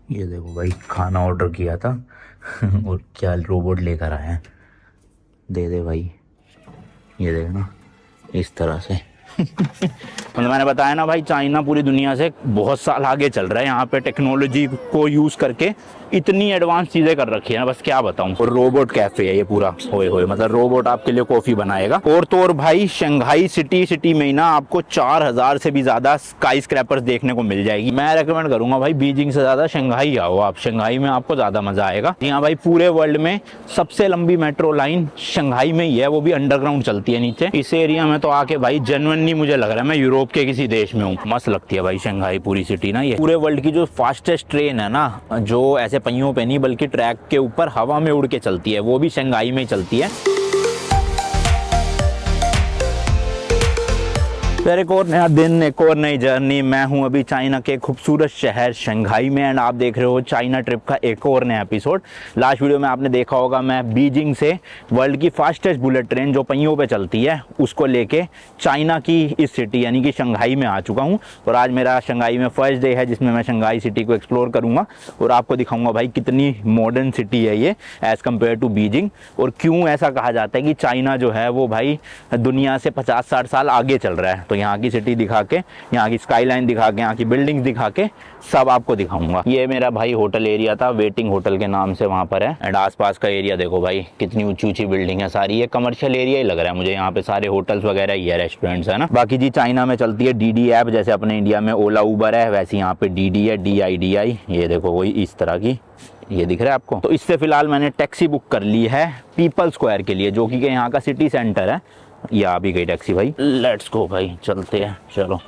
ये देखो भाई, खाना ऑर्डर किया था और क्या रोबोट लेकर आए हैं। दे दे भाई। ये देखना, इस तरह से मतलब मैंने बताया ना भाई, चाइना पूरी दुनिया से बहुत साल आगे चल रहा है। यहाँ पे टेक्नोलॉजी को यूज करके इतनी एडवांस चीजें कर रखी है ना, बस क्या बताऊं। और रोबोट कैफे है ये पूरा, होए होए, मतलब रोबोट आपके लिए कॉफी बनाएगा। और तो और भाई, शंघाई सिटी में ही ना आपको 4000 से भी ज्यादा स्काई स्क्रैपर्स देखने को मिल जाएगी। मैं रेकमेंड करूंगा भाई, बीजिंग से ज्यादा शंघाई आओ आप। शंघाई में आपको ज्यादा मजा आएगा। यहाँ भाई पूरे वर्ल्ड में सबसे लंबी मेट्रो लाइन शंघाई में ही है, वो भी अंडरग्राउंड चलती है नीचे। इस एरिया में तो आके भाई जेन्युइनली मुझे लग रहा है मैं यूरोप के किसी देश में हूँ। मस्त लगती है भाई शंघाई पूरी सिटी ना। ये पूरे वर्ल्ड की जो फास्टेस्ट ट्रेन है ना, जो ऐसे पहियों पे नहीं बल्कि ट्रैक के ऊपर हवा में उड़ के चलती है, वो भी शंघाई में ही चलती है। फिर एक और नया दिन, एक और नई जर्नी। मैं हूं अभी चाइना के खूबसूरत शहर शंघाई में, एंड आप देख रहे हो चाइना ट्रिप का एक और नया एपिसोड। लास्ट वीडियो में आपने देखा होगा, मैं बीजिंग से वर्ल्ड की फास्टेस्ट बुलेट ट्रेन जो पहियों पे चलती है उसको लेके चाइना की इस सिटी यानी कि शंघाई में आ चुका हूं। और आज मेरा शंघाई में फर्स्ट डे है, जिसमें मैं शंघाई सिटी को एक्सप्लोर करूंगा और आपको दिखाऊंगा भाई कितनी मॉडर्न सिटी है ये एज कम्पेयर टू बीजिंग। और क्यों ऐसा कहा जाता है कि चाइना जो है वो भाई दुनिया से 50-60 साल आगे चल रहा है। तो यहाँ की सिटी दिखा के, यहाँ की स्काईलाइन दिखा के, यहाँ की बिल्डिंग्स दिखा के सब आपको दिखाऊंगा। ये मेरा भाई होटल एरिया था, वेटिंग होटल के नाम से वहाँ पर है। एंड आसपास का एरिया देखो भाई, कितनी ऊंची ऊंची बिल्डिंग है सारी। ये कमर्शियल एरिया ही लग रहा है मुझे, यहाँ पे सारे होटल्स वगैरह ही है, रेस्टोरेंट्स है ना। बाकी जी चाइना में चलती है डीडी ऐप, जैसे अपने इंडिया में ओला उबर है, वैसे यहाँ पे डीडी है, DIDI। ये देखो कोई इस तरह की, ये दिख रहा है आपको। तो इससे फिलहाल मैंने टैक्सी बुक कर ली है पीपल स्क्वायर के लिए, जो कि यहाँ का सिटी सेंटर है। ये आ भी गई टैक्सी भाई, लेट्स गो भाई, चलते हैं। चलो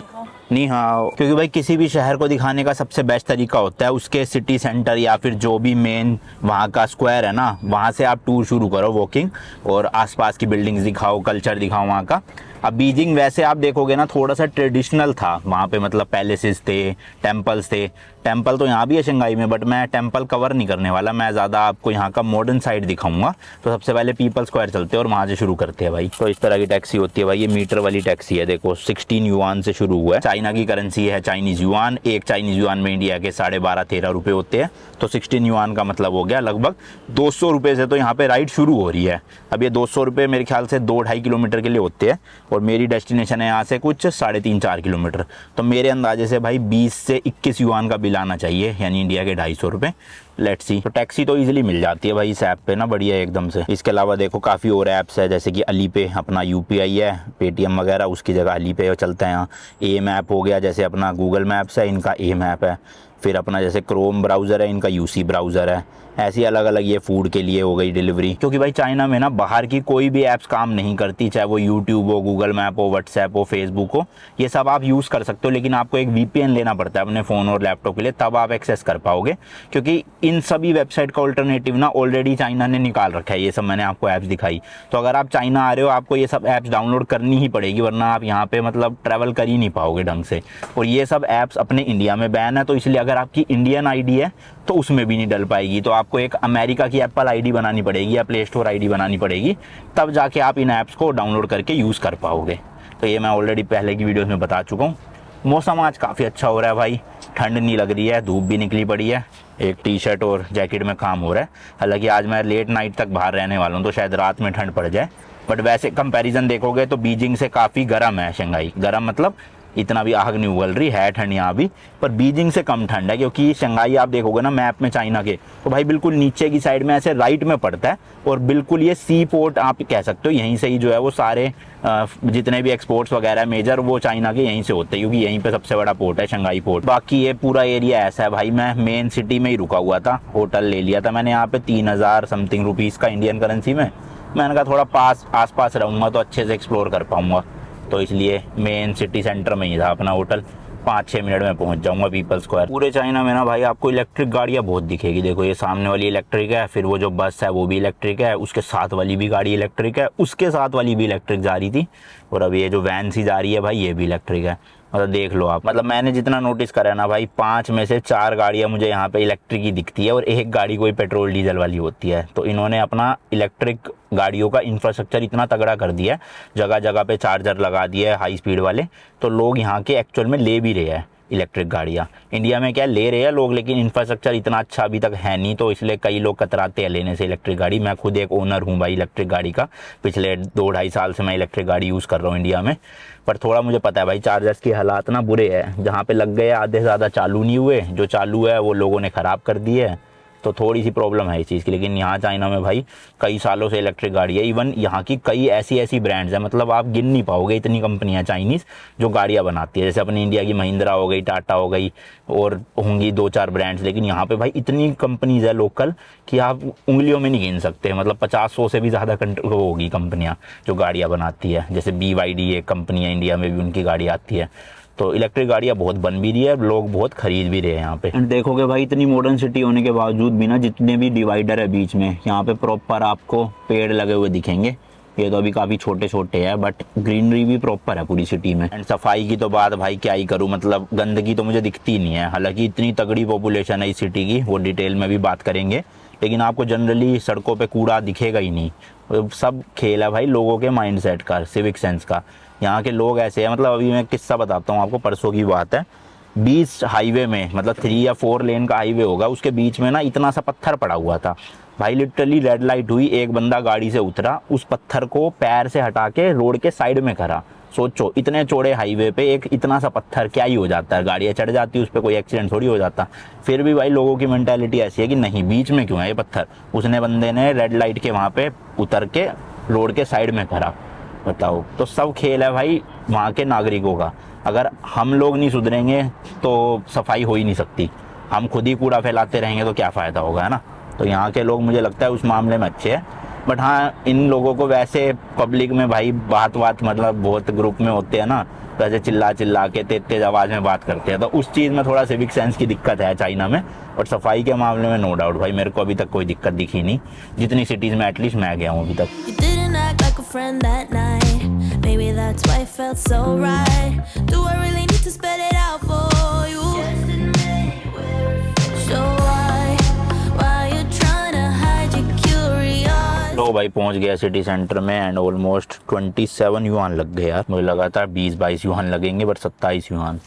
नी हाँ, क्योंकि भाई किसी भी शहर को दिखाने का सबसे बेस्ट तरीका होता है उसके सिटी सेंटर या फिर जो भी मेन वहाँ का स्क्वायर है ना, वहाँ से आप टूर शुरू करो, वॉकिंग, और आसपास की बिल्डिंग्स दिखाओ, कल्चर दिखाओ वहाँ का। अब बीजिंग वैसे आप देखोगे ना थोड़ा सा ट्रेडिशनल था वहाँ पे, मतलब पैलेसेस थे, टेम्पल्स थे। टेम्पल तो यहाँ भी है शंघाई में, बट मैं टेम्पल कवर नहीं करने वाला, मैं ज़्यादा आपको यहाँ का मॉडर्न साइड दिखाऊंगा। तो सबसे पहले पीपल स्क्वायर चलते हैं और वहाँ से शुरू करते हैं भाई। तो इस तरह की टैक्सी होती है भाई, ये मीटर वाली टैक्सी है, देखो 16 युआन से शुरू हुआ है। चाइना की करेंसी है चाइनीज युआन, एक चाइनीज युआन में इंडिया के 12.5-13 रुपये होते हैं। तो 16 युआन का मतलब हो गया लगभग 200 रुपये से तो यहाँ पे राइड शुरू हो रही है। अब ये 200 रुपये मेरे ख्याल से 2-2.5 किलोमीटर के लिए होते हैं, और मेरी डेस्टिनेशन है यहाँ से कुछ 3.5-4 किलोमीटर। तो मेरे अंदाजे से भाई 20 से 21 युआन का बिल आना चाहिए, यानी इंडिया के 250 रुपये। Let's see. तो टैक्सी तो इजीली मिल जाती है भाई इस ऐप पे ना, बढ़िया एकदम से। इसके अलावा देखो काफ़ी और ऐप्स है, जैसे कि अली पे, अपना UPI है, पेटीएम वगैरह, उसकी जगह अली पे चलता है यहाँ। एम ऐप हो गया, जैसे अपना गूगल मैप्स है, इनका एम ऐप है। फिर अपना जैसे क्रोम ब्राउज़र है, इनका UC ब्राउज़र है। ऐसी अलग अलग, ये फूड के लिए हो गई डिलीवरी। क्योंकि भाई चाइना में ना बाहर की कोई भी ऐप्स काम नहीं करती, चाहे वो यूट्यूब हो, गूगल मैप हो, व्हाट्सएप हो, फेसबुक हो, ये सब आप यूज़ कर सकते हो। लेकिन आपको एक VPN लेना पड़ता है अपने फ़ोन और लैपटॉप के लिए, तब आप एक्सेस कर पाओगे। क्योंकि इन सभी वेबसाइट का ऑल्टरनेटिव ना ऑलरेडी चाइना ने निकाल रखा है। ये सब मैंने आपको ऐप्स दिखाई। तो अगर आप चाइना आ रहे हो, आपको ये सब ऐप्स डाउनलोड करनी ही पड़ेगी, वरना आप यहाँ पे मतलब ट्रैवल कर ही नहीं पाओगे ढंग से। और ये सब ऐप्स अपने इंडिया में बैन है, तो इसलिए अगर आपकी इंडियन ID है तो उसमें भी नहीं डल पाएगी। तो आपको एक अमेरिका की एप्पल ID बनानी पड़ेगी या प्ले स्टोर ID बनानी पड़ेगी, तब जाके आप इन ऐप्स को डाउनलोड करके यूज़ कर पाओगे। तो ये मैं ऑलरेडी पहले की वीडियोस में बता चुका हूँ। मौसम आज काफ़ी अच्छा हो रहा है भाई, ठंड नहीं लग रही है, धूप भी निकली पड़ी है, एक टी-शर्ट और जैकेट में काम हो रहा है। हालांकि आज मैं लेट नाइट तक बाहर रहने वाला हूँ, तो शायद रात में ठंड पड़ जाए। बट वैसे कंपैरिजन देखोगे तो बीजिंग से काफ़ी गर्म है शंघाई। गर्म मतलब इतना भी आग नहीं उगल रही है, ठंड यहाँ भी, पर बीजिंग से कम ठंड है। क्योंकि शंघाई आप देखोगे ना मैप में चाइना के, तो भाई बिल्कुल नीचे की साइड में ऐसे राइट में पड़ता है, और बिल्कुल ये सी पोर्ट आप कह सकते हो। यहीं से ही जो है वो सारे जितने भी एक्सपोर्ट्स वगैरह मेजर, वो चाइना के यहीं से होते हैं, क्योंकि यहीं पे सबसे बड़ा पोर्ट है शंघाई पोर्ट। बाकी ये पूरा एरिया ऐसा है भाई। मैं मेन सिटी में ही रुका हुआ था, होटल ले लिया था मैंने यहाँ पे 3000 समथिंग रुपीज़ का इंडियन करेंसी में। मैंने कहा थोड़ा आस पास रहूँगा तो अच्छे से एक्सप्लोर कर पाऊँगा, तो इसलिए मेन सिटी सेंटर में ही था अपना होटल। 5-6 मिनट में पहुंच जाऊंगा पीपल स्क्वायर। पूरे चाइना में ना भाई आपको इलेक्ट्रिक गाड़ियां बहुत दिखेगी। देखो ये सामने वाली इलेक्ट्रिक है, फिर वो जो बस है वो भी इलेक्ट्रिक है, उसके साथ वाली भी गाड़ी इलेक्ट्रिक है, उसके साथ वाली भी इलेक्ट्रिक जा रही थी, और अब ये जो वैन सी जा रही है भाई ये भी इलेक्ट्रिक है। मतलब देख लो आप, मतलब मैंने जितना नोटिस करा है ना भाई, 5 में से 4 गाड़ियां मुझे यहाँ पे इलेक्ट्रिक ही दिखती है, और एक गाड़ी कोई पेट्रोल डीजल वाली होती है। तो इन्होंने अपना इलेक्ट्रिक गाड़ियों का इंफ्रास्ट्रक्चर इतना तगड़ा कर दिया है, जगह जगह पे चार्जर लगा दिया है हाई स्पीड वाले, तो लोग यहाँ के एक्चुअल में ले भी रहे हैं। इलेक्ट्रिक गाड़ियाँ। इंडिया में क्या ले रहे हैं लोग, लेकिन इंफ्रास्ट्रक्चर इतना अच्छा अभी तक है नहीं, तो इसलिए कई लोग कतराते हैं लेने से इलेक्ट्रिक गाड़ी। मैं खुद एक ओनर हूँ भाई इलेक्ट्रिक गाड़ी का, पिछले 2-2.5 साल से मैं इलेक्ट्रिक गाड़ी यूज़ कर रहा हूँ इंडिया में। पर थोड़ा मुझे पता है भाई चार्जर्स की हालात ना बुरे हैं, जहाँ पे लग गए आधे से ज़्यादा चालू नहीं हुए, जो चालू है वो लोगों ने ख़राब कर दिए है, तो थोड़ी सी प्रॉब्लम है इस चीज़ की। लेकिन यहाँ चाइना में भाई कई सालों से इलेक्ट्रिक गाड़ी है। इवन यहाँ की कई ऐसी ब्रांड्स हैं, मतलब आप गिन नहीं पाओगे, इतनी कंपनियाँ चाइनीज़ जो गाड़ियाँ बनाती है। जैसे अपनी इंडिया की महिंद्रा हो गई, टाटा हो गई, और होंगी 2-4 ब्रांड्स, लेकिन यहाँ पे भाई इतनी कंपनीज़ है लोकल कि आप उंगलियों में नहीं गिन सकते। मतलब 50-100 से भी ज़्यादा होगी कंपनियाँ जो गाड़ियाँ बनाती है। जैसे BYD एक कंपनी है, इंडिया में भी उनकी गाड़ी आती है। तो इलेक्ट्रिक गाड़ियाँ बहुत बन भी रही है, लोग बहुत खरीद भी रहे हैं यहाँ पे। एंड देखोगे भाई इतनी मॉडर्न सिटी होने के बावजूद भी ना, जितने भी डिवाइडर है बीच में, यहाँ पे प्रॉपर आपको पेड़ लगे हुए दिखेंगे। ये तो अभी काफ़ी छोटे छोटे हैं, बट ग्रीनरी भी प्रॉपर है पूरी सिटी में। एंड सफाई की तो बात भाई क्या ही करूँ, मतलब गंदगी तो मुझे दिखती नहीं है। हालांकि इतनी तगड़ी पॉपुलेशन है इस सिटी की, वो डिटेल में भी बात करेंगे, लेकिन आपको जनरली सड़कों पे कूड़ा दिखेगा ही नहीं। सब खेल है भाई लोगों के माइंडसेट का, सिविक सेंस का। यहाँ के लोग ऐसे हैं, मतलब अभी मैं किस्सा बताता हूँ आपको, परसों की बात है। 20 हाईवे में, मतलब 3 या 4 लेन का हाईवे होगा, उसके बीच में ना इतना सा पत्थर पड़ा हुआ था भाई। लिटरली रेड लाइट हुई, एक बंदा गाड़ी से उतरा, उस पत्थर को पैर से हटा के रोड के साइड में करा। सोचो इतने चौड़े हाईवे पे एक इतना सा पत्थर क्या ही हो जाता है, गाड़ियाँ चढ़ जाती, उस पर कोई एक्सीडेंट थोड़ी हो जाता। फिर भी भाई लोगों की मेंटालिटी ऐसी है कि नहीं, बीच में क्यों है ये पत्थर। उसने बंदे ने रेड लाइट के वहाँ पे उतर के रोड के साइड में करा, बताओ। तो सब खेल है भाई वहाँ के नागरिकों का। अगर हम लोग नहीं सुधरेंगे तो सफाई हो ही नहीं सकती। हम खुद ही कूड़ा फैलाते रहेंगे तो क्या फ़ायदा होगा, है ना। तो यहाँ के लोग मुझे लगता है उस मामले में अच्छे हैं। बट हाँ, इन लोगों को वैसे पब्लिक में भाई बात मतलब बहुत ग्रुप में होते हैं ना, वैसे चिल्ला के तेज आवाज़ में बात करते हैं, तो उस चीज़ में थोड़ा सिविक सेंस की दिक्कत है चाइना में। और सफाई के मामले में नो डाउट भाई मेरे को अभी तक कोई दिक्कत दिखी नहीं, जितनी सिटीज़ में एटलीस्ट मैं गया हूँ अभी तक। Friend that night, maybe that's why it felt so right. Do I really need to spell it out for you? Just admit we're so why you trying to hide your curiosity? तो भाई पहुंच गया city centre में, and almost 27 yuan लग गए यार। मुझे लगा था 20-22 युआन लगेंगे, बट 27 युआन,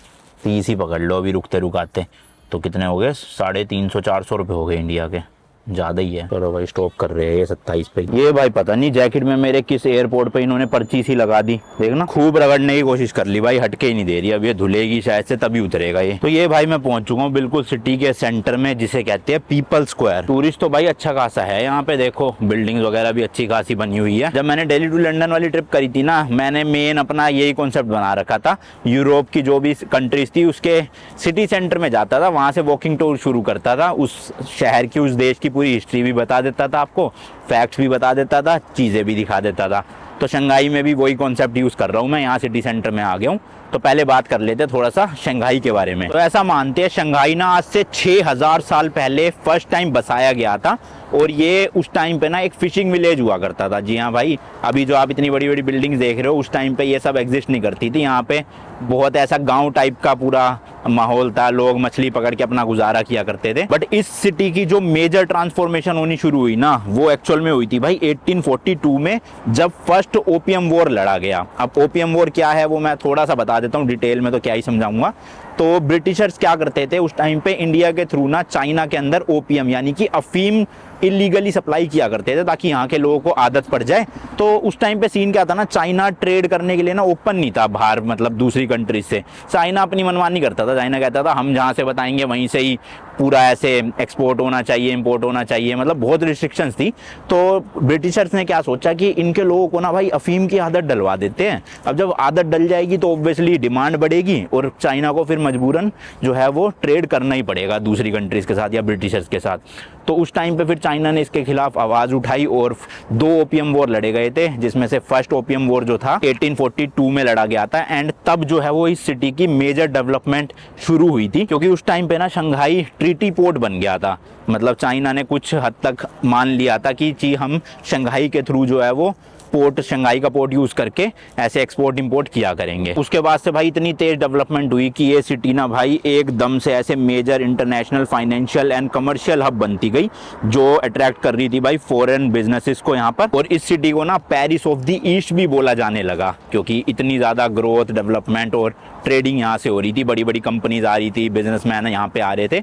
30 ही पकड़ लो अभी रुकते रुकाते। तो कितने हो गए, 350-400 रुपये हो गए इंडिया के, ज़्यादा ही है। चलो भाई स्टॉप कर रहे हैं ये 27 पे। ये भाई पता नहीं जैकेट में मेरे किस एयरपोर्ट पे इन्होंने पर्ची सी लगा दी, देखना खूब रगड़ने की कोशिश कर ली भाई, हटके ही नहीं दे रही। अब ये धुलेगी शायद से तभी उतरेगा ये। तो ये भाई मैं पहुंच चुका हूँ बिल्कुल सिटी के सेंटर में, जिसे कहते हैं पीपल स्क्वायर। टूरिस्ट तो भाई अच्छा खासा है यहाँ पे, देखो बिल्डिंग वगैरह भी अच्छी खासी बनी हुई है। जब मैंने दिल्ली टू लंदन वाली ट्रिप करी थी ना, मैंने मेन अपना यही कॉन्सेप्ट बना रखा था, यूरोप की जो भी कंट्रीज थी उसके सिटी सेंटर में जाता था, वहाँ से वॉकिंग टूर शुरू करता था, उस शहर की उस देश की पूरी हिस्ट्री भी बता देता था आपको, फैक्ट्स भी बता देता था, चीज़ें भी दिखा देता था। तो शंघाई में भी वही कॉन्सेप्ट यूज़ कर रहा हूँ मैं, यहाँ सिटी सेंटर में आ गया हूँ। तो पहले बात कर लेते हैं थोड़ा सा शंघाई के बारे में। तो ऐसा मानते हैं शंघाई ना आज से 6000 साल पहले फर्स्ट टाइम बसाया गया था, और ये उस टाइम पे ना एक फिशिंग विलेज हुआ करता था। जी हाँ भाई, अभी जो आप इतनी बड़ी बड़ी बिल्डिंग्स देख रहे हो, उस टाइम पे ये सब एग्जिस्ट नहीं करती थी। यहाँ पे बहुत ऐसा गांव टाइप का पूरा माहौल था, लोग मछली पकड़ के अपना गुजारा किया करते थे। बट इस सिटी की जो मेजर ट्रांसफॉर्मेशन होनी शुरू हुई ना, वो एक्चुअल में हुई थी भाई 1842 में, जब फर्स्ट ओपियम वॉर लड़ा गया। अब ओपियम वॉर क्या है वो मैं थोड़ा सा बता देता हूँ, डिटेल में तो क्या ही समझाऊंगा। तो ब्रिटिशर्स क्या करते थे उस टाइम पे, इंडिया के थ्रू ना चाइना के अंदर ओपियम यानी कि अफीम इलीगली सप्लाई किया करते थे, ताकि यहाँ के लोगों को आदत पड़ जाए। तो उस टाइम पे सीन क्या था ना, चाइना ट्रेड करने के लिए ना ओपन नहीं था बाहर, मतलब दूसरी कंट्रीज से। चाइना अपनी मनमानी करता था, चाइना कहता था हम जहाँ से बताएंगे वहीं से ही पूरा ऐसे एक्सपोर्ट होना चाहिए, इंपोर्ट होना चाहिए, मतलब बहुत रिस्ट्रिक्शंस थी। तो ब्रिटिशर्स ने क्या सोचा कि इनके लोगों को ना भाई अफीम की आदत डलवा देते हैं। अब जब आदत डल जाएगी तो ऑब्वियसली डिमांड बढ़ेगी, और चाइना को फिर मजबूरन जो है वो ट्रेड करना ही पड़ेगा दूसरी कंट्रीज के साथ या ब्रिटिशर्स के साथ। तो उस टाइम पे फिर चाइना ने इसके खिलाफ आवाज़ उठाई, और 2 ओपियम वॉर लड़े गए थे, जिसमें से फर्स्ट ओपियम वॉर जो था 1842 में लड़ा गया था। एंड तब जो है वो इस सिटी की मेजर डेवलपमेंट शुरू हुई थी, क्योंकि उस टाइम पे ना शंघाई ट्रीटी पोर्ट बन गया था। मतलब चाइना ने कुछ हद तक मान लिया था कि जी हम शंघाई के थ्रू जो है वो पोर्ट, शंघाई का पोर्ट यूज करके ऐसे एक्सपोर्ट इंपोर्ट किया करेंगे। उसके बाद से भाई इतनी तेज डेवलपमेंट हुई कि ये सिटी ना भाई एकदम से ऐसे major international financial and commercial hub बनती गई, जो अट्रैक्ट कर रही थी भाई फॉरेन बिजनेसेस को यहाँ पर। और इस सिटी को ना पेरिस ऑफ द ईस्ट भी बोला जाने लगा, क्योंकि इतनी ज़्यादा ग्रोथ, डेवलपमेंट और ट्रेडिंग यहाँ से हो रही थी, बड़ी बड़ी कंपनीज आ रही थी, बिजनेसमैन यहाँ पे आ रहे थे।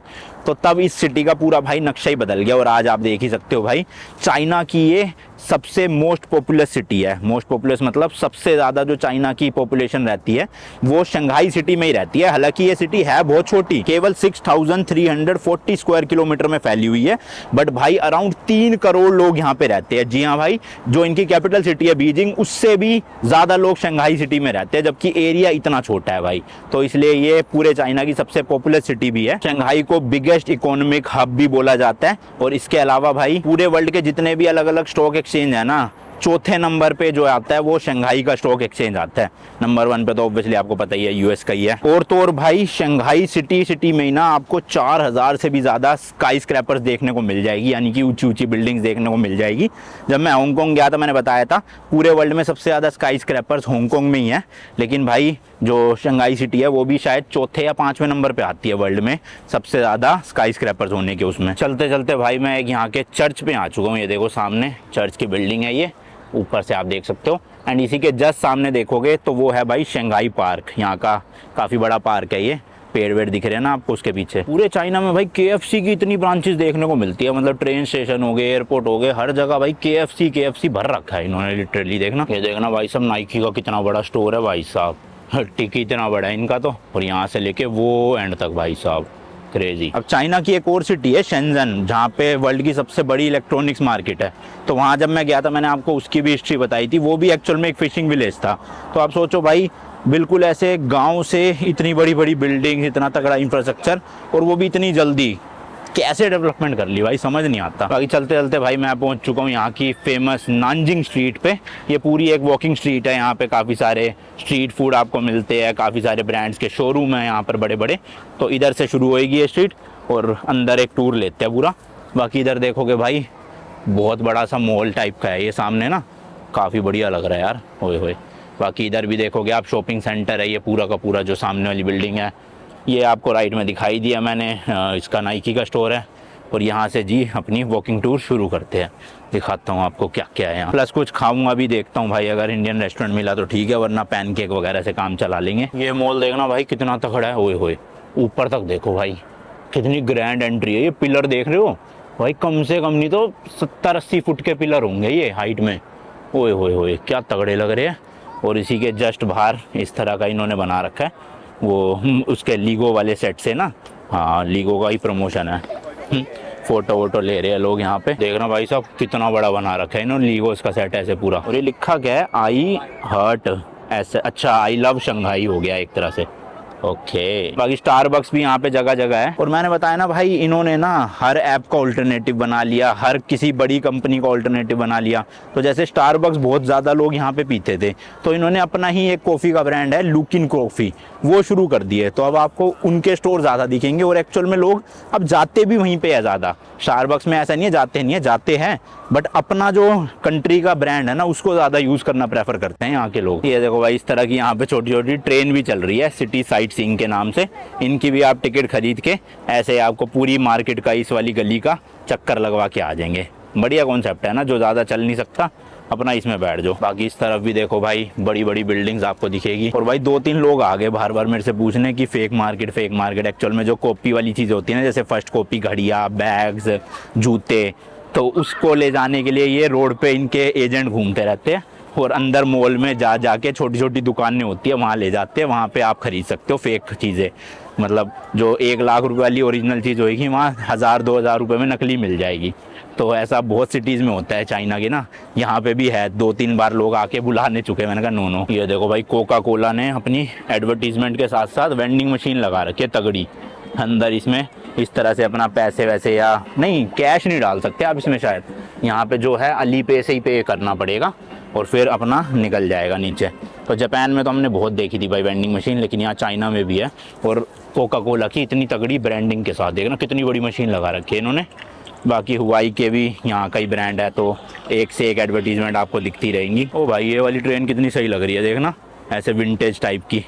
तो तब इस सिटी का पूरा भाई नक्शा ही बदल गया। और आज आप देख ही सकते हो भाई, चाइना की ये सबसे मोस्ट पॉपुलस सिटी है। मोस्ट पॉपुलस मतलब सबसे ज़्यादा जो चाइना की पॉपुलेशन रहती है वो शंघाई सिटी में ही रहती है। हालांकि ये सिटी है बहुत छोटी, केवल 6340 स्क्वायर किलोमीटर में फैली हुई है, बट भाई अराउंड 3 करोड़ लोग यहाँ पे रहते हैं। जी हाँ भाई, जो इनकी कैपिटल सिटी है बीजिंग, उससे भी ज़्यादा लोग शंघाई सिटी में रहते हैं, जबकि एरिया इतना छोटा है भाई। तो इसलिए ये पूरे चाइना की सबसे पॉपुलर सिटी भी है। शंघाई को बिगेस्ट इकोनॉमिक हब भी बोला जाता है। और इसके अलावा भाई पूरे वर्ल्ड के जितने भी अलग अलग स्टॉक एक्सचेंज है ना, चौथे नंबर पे जो आता है वो शंघाई का स्टॉक एक्सचेंज आता है। नंबर 1 पे तो ऑब्वियसली आपको पता ही है यूएस का ही है। और तो और भाई शंघाई सिटी में ही ना आपको 4000 से भी ज़्यादा स्काई स्क्रैपर्स देखने को मिल जाएगी, यानी कि ऊंची ऊंची बिल्डिंग्स देखने को मिल जाएगी। जब मैं हांगकांग गया था मैंने बताया था पूरे वर्ल्ड में सबसे ज़्यादा स्काई स्क्रैपर्स हांगकांग में ही है, लेकिन भाई जो शंघाई सिटी है वो भी शायद चौथे या 5वें नंबर पे आती है वर्ल्ड में सबसे ज़्यादा स्काई स्क्रैपर्स होने के उसमें। चलते चलते भाई मैं एक यहाँ के चर्च पे आ चुका हूँ। ये देखो सामने चर्च की बिल्डिंग है, ये ऊपर से आप देख सकते हो। एंड इसी के जस्ट सामने देखोगे तो वो है भाई शंघाई पार्क। यहाँ का काफ़ी बड़ा पार्क है, ये पेड़ वेड़ दिख रहे हैं ना आपको उसके पीछे। पूरे चाइना में भाई KFC की इतनी ब्रांचेस देखने को मिलती है, मतलब ट्रेन स्टेशन हो गए, एयरपोर्ट हो गए, हर जगह भाई KFC भर रखा है इन्होंने लिटरली। देखना, ये देखना भाई सब नाइकी का कितना बड़ा स्टोर है भाई साहब, टिकी इतना बड़ा है इनका तो। और यहाँ से लेके वो एंड तक भाई साहब क्रेजी। अब चाइना की एक और सिटी है शेंजन, जहाँ पे वर्ल्ड की सबसे बड़ी इलेक्ट्रॉनिक्स मार्केट है। तो वहाँ जब मैं गया था मैंने आपको उसकी भी हिस्ट्री बताई थी। वो भी एक्चुअल में एक फिशिंग विलेज था। तो आप सोचो भाई, बिल्कुल ऐसे गांव से इतनी बड़ी बड़ी बिल्डिंग, इतना तगड़ा इंफ्रास्ट्रक्चर, और वो भी इतनी जल्दी कैसे डेवलपमेंट कर ली भाई, समझ नहीं आता। बाकी चलते चलते भाई मैं पहुंच चुका हूँ यहाँ की फेमस नानजिंग स्ट्रीट पे। ये पूरी एक वॉकिंग स्ट्रीट है, यहाँ पे काफ़ी सारे स्ट्रीट फूड आपको मिलते हैं, काफ़ी सारे ब्रांड्स के शोरूम हैं यहाँ पर बड़े बड़े। तो इधर से शुरू होएगी ये स्ट्रीट और अंदर एक टूर लेते हैं पूरा। बाकी इधर देखोगे भाई बहुत बड़ा सा मॉल टाइप का है ये सामने ना, काफ़ी बढ़िया लग रहा है यार, होए होए। बाकी इधर भी देखोगे आप शॉपिंग सेंटर है ये पूरा का पूरा, जो सामने वाली बिल्डिंग है ये आपको राइट में दिखाई दिया मैंने, इसका नाइकी का स्टोर है। और यहाँ से जी अपनी वॉकिंग टूर शुरू करते हैं, दिखाता हूँ आपको क्या क्या है यहाँ। प्लस कुछ खाऊंगा भी, देखता हूँ भाई अगर इंडियन रेस्टोरेंट मिला तो ठीक है, वरना पैनकेक वगैरह से काम चला लेंगे। ये मॉल देखना भाई कितना तगड़ा है, होए होए। ऊपर तक देखो भाई कितनी ग्रैंड एंट्री है। ये पिलर देख रहे हो भाई, कम से कम नहीं तो 70-80 फुट के पिलर होंगे ये हाइट में, ओए होए होए क्या तगड़े लग रहे हैं। और इसी के जस्ट बाहर इस तरह का इन्होंने बना रखा है, वो उसके लीगो वाले सेट से ना, हाँ लीगो का ही प्रमोशन है। फोटो वोटो ले रहे हैं लोग यहाँ पे। देखना भाई साहब कितना बड़ा बना रखा है इन्होंने लीगोस का सेट ऐसे पूरा। और ये लिखा क्या है, आई हर्ट ऐसे, अच्छा आई लव शंघाई हो गया एक तरह से, ओके। बाकी स्टारबक्स भी यहाँ पे जगह जगह है। और मैंने बताया ना भाई, इन्होंने ना हर ऐप का ऑल्टरनेटिव बना लिया, हर किसी बड़ी कंपनी का ऑल्टरनेटिव बना लिया। तो जैसे स्टारबक्स बहुत ज़्यादा लोग यहाँ पे पीते थे, तो इन्होंने अपना ही एक कॉफ़ी का ब्रांड है लुकिन कॉफ़ी, वो शुरू कर दिए। तो अब आपको उनके स्टोर ज़्यादा दिखेंगे और एक्चुअल में लोग अब जाते भी वहीं पे है ज़्यादा। स्टारबक्स में ऐसा नहीं है जाते नहीं है, जाते हैं, बट अपना जो कंट्री का ब्रांड है ना उसको ज़्यादा यूज़ करना प्रेफर करते हैं यहाँ के लोग। ये देखो भाई इस तरह की यहाँ पे छोटी छोटी ट्रेन भी चल रही है सिटी साइट सीइंग के नाम से। इनकी भी आप टिकट खरीद के ऐसे आपको पूरी मार्केट का, इस वाली गली का चक्कर लगवा के आ जाएंगे। बढ़िया कॉन्सेप्ट है ना, जो ज़्यादा चल नहीं सकता अपना इसमें बैठ जाओ। बाकी इस तरफ भी देखो भाई बड़ी बड़ी बिल्डिंग्स आपको दिखेगी। और भाई 2-3 लोग आ गए बार बार मेरे से पूछने की फेक मार्केट एक्चुअल में जो कॉपी वाली चीज़ होती है ना, जैसे फर्स्ट कॉपी घड़ियाँ, बैग्स, जूते, तो उसको ले जाने के लिए ये रोड पे इनके एजेंट घूमते रहते हैं। और अंदर मॉल में जाके छोटी छोटी दुकानें होती है वहाँ ले जाते हैं, वहाँ पे आप खरीद सकते हो फेक चीज़ें। मतलब जो 1 लाख रुपए वाली ओरिजिनल चीज़ होगी वहाँ 1000-2000 रुपये में नकली मिल जाएगी। तो ऐसा बहुत सिटीज़ में होता है चाइना की ना, यहाँ पे भी है। 2-3 बार लोग आके बुलाने चुके, मैंने कहा नो। ये देखो भाई कोका कोला ने अपनी एडवर्टीजमेंट के साथ साथ वेंडिंग मशीन लगा रखी है तगड़ी अंदर। इसमें इस तरह से अपना पैसे वैसे, या नहीं कैश नहीं डाल सकते आप इसमें शायद, यहाँ पे जो है अली पे से ही पे करना पड़ेगा और फिर अपना निकल जाएगा नीचे। तो जापान में तो हमने बहुत देखी थी भाई वेंडिंग मशीन, लेकिन यहाँ चाइना में भी है। और कोका कोला की इतनी तगड़ी ब्रांडिंग के साथ देखना कितनी बड़ी मशीन लगा रखी है इन्होंने। बाकी हुआई के भी यहाँ कई ब्रांड है, तो एक से एक एडवर्टीजमेंट आपको दिखती रहेंगी। ओ भाई ये वाली ट्रेन कितनी सही लग रही है, देखना ऐसे विंटेज टाइप की,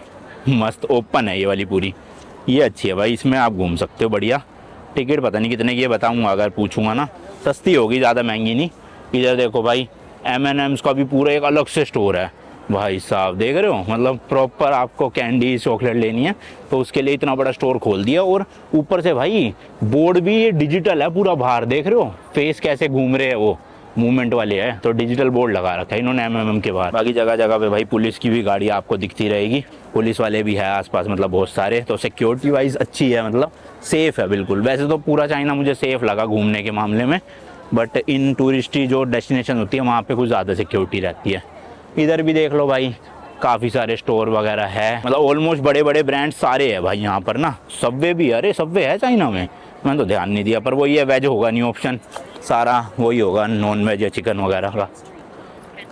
मस्त ओपन है ये वाली पूरी, ये अच्छी है भाई, इसमें आप घूम सकते हो बढ़िया। टिकट पता नहीं कितने की है, बताऊँगा अगर पूछूंगा ना, सस्ती होगी, ज़्यादा महंगी नहीं। इधर देखो भाई M&M's का भी पूरा एक अलग से स्टोर है भाई साहब, देख रहे हो, मतलब प्रॉपर आपको कैंडी चॉकलेट लेनी है तो उसके लिए इतना बड़ा स्टोर खोल दिया। और ऊपर से भाई बोर्ड भी ये डिजिटल है पूरा, बाहर देख रहे हो फेस कैसे घूम रहे हैं, वो मूवमेंट वाले है, तो डिजिटल बोर्ड लगा रखा है इन्होंने M&M के बाहर। बाकी जगह जगह पे भाई पुलिस की भी गाड़ी आपको दिखती रहेगी, पुलिस वाले भी है आसपास, मतलब बहुत सारे, तो सिक्योरिटी वाइज अच्छी है, मतलब सेफ है बिल्कुल। वैसे तो पूरा चाइना मुझे सेफ लगा घूमने के मामले में, बट इन टूरिस्टी जो डेस्टिनेशन होती है वहाँ पे कुछ ज़्यादा सिक्योरिटी रहती है। इधर भी देख लो भाई काफ़ी सारे स्टोर वगैरह है, मतलब ऑलमोस्ट बड़े बड़े ब्रांड सारे हैं भाई यहाँ पर ना। सबवे भी, अरे सबवे है चाइना में, मैंने तो ध्यान नहीं दिया, पर वही है वेज होगा नहीं ऑप्शन, सारा वही होगा नॉन वेज या चिकन वगैरह का।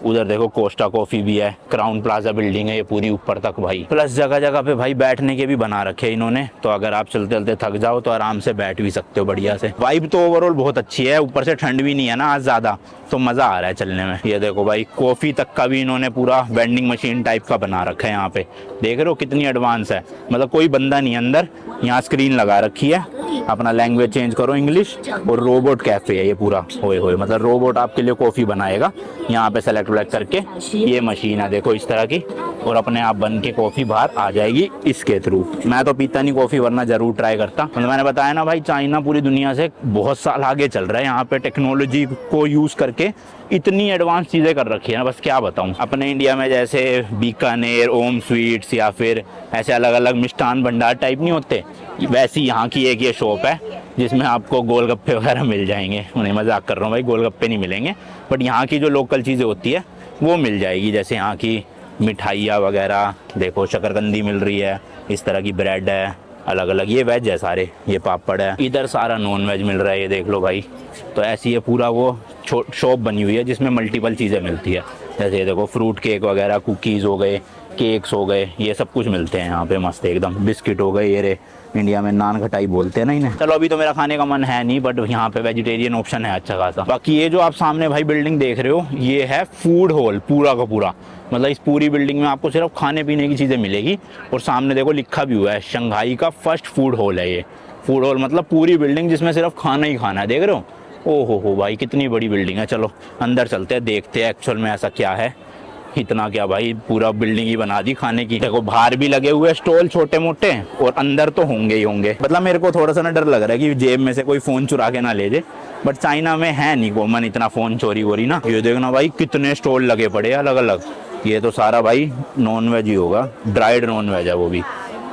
उधर देखो कोस्टा कॉफ़ी भी है, क्राउन प्लाजा बिल्डिंग है ये पूरी ऊपर तक भाई, प्लस जगह जगह पे भाई बैठने के भी बना रखे इन्होंने, तो अगर आप चलते चलते थक जाओ तो आराम से बैठ भी सकते हो बढ़िया से। वाइब तो ओवरऑल बहुत अच्छी है, ऊपर से ठंड भी नहीं है ना आज ज़्यादा, तो मज़ा आ रहा है चलने में। ये देखो भाई कॉफ़ी तक का भी इन्होंने पूरा वेंडिंग मशीन टाइप का बना रखा है यहाँ पे, देख रहे हो कितनी एडवांस है, मतलब कोई बंदा नहीं अंदर, यहाँ स्क्रीन लगा रखी है, अपना लैंग्वेज चेंज करो इंग्लिश, और रोबोट कैफ़े है ये पूरा, होए होए मतलब रोबोट आपके लिए कॉफ़ी बनाएगा, यहाँ पे सेलेक्ट वेलेक्ट करके, ये मशीन है देखो इस तरह की, और अपने आप बन के कॉफ़ी बाहर आ जाएगी इसके थ्रू। मैं तो पीता नहीं कॉफ़ी, वरना ज़रूर ट्राई करता। मतलब मैंने बताया ना भाई चाइना पूरी दुनिया से बहुत साल आगे चल रहा है, यहाँ पे टेक्नोलॉजी को यूज़ करके इतनी एडवांस चीज़ें कर रखी है ना, बस क्या बताऊँ। अपने इंडिया में जैसे बीकानेर, ओम स्वीट्स या फिर ऐसे अलग अलग मिष्ठान भंडार टाइप नहीं होते, वैसी यहाँ की एक ये शॉप है जिसमें आपको गोलगप्पे वगैरह मिल जाएंगे। उन्हें मजाक कर रहा हूँ भाई, गोलगप्पे नहीं मिलेंगे, बट यहाँ की जो लोकल चीज़ें होती है वो मिल जाएगी, जैसे यहाँ की मिठाइयाँ वगैरह, देखो शकरकंदी मिल रही है, इस तरह की ब्रेड है अलग अलग, ये वेज है सारे, ये पापड़ है, इधर सारा नॉन वेज मिल रहा है, ये देख लो भाई। तो ऐसी ये पूरा वो शॉप बनी हुई है जिसमें मल्टीपल चीज़ें मिलती है, जैसे ये देखो फ्रूट केक वगैरह, कुकीज़ हो गए, केक्स हो गए, ये सब कुछ मिलते हैं यहाँ पे मस्त एकदम। बिस्किट हो गए, ये रे इंडिया में नान खटाई बोलते हैं ना इन्हें। चलो अभी तो मेरा खाने का मन है नहीं, बट यहाँ पे वेजिटेरियन ऑप्शन है अच्छा खासा। बाकी ये जो आप सामने भाई बिल्डिंग देख रहे हो, ये है फूड हॉल पूरा का पूरा, मतलब इस पूरी बिल्डिंग में आपको सिर्फ खाने पीने की चीज़ें मिलेगी। और सामने देखो लिखा भी हुआ है शंघाई का फर्स्ट फूड हॉल है ये। फूड हॉल मतलब पूरी बिल्डिंग जिसमें सिर्फ खाना ही खाना है, देख रहे हो। ओ हो भाई कितनी बड़ी बिल्डिंग है। चलो अंदर चलते हैं, देखते हैं एक्चुअल में ऐसा क्या है। इतना क्या भाई, पूरा बिल्डिंग ही बना दी खाने की। देखो बाहर भी लगे हुए स्टॉल छोटे मोटे, और अंदर तो होंगे ही होंगे। मतलब मेरे को थोड़ा सा ना डर लग रहा है कि जेब में से कोई फ़ोन चुरा के ना ले जाए, बट चाइना में है नहीं कॉमन इतना फ़ोन चोरी वोरी ना। ये देखना भाई कितने स्टॉल लगे पड़े अलग अलग। ये तो सारा भाई नॉन वेज ही होगा, ड्राइड नॉन वेज है वो भी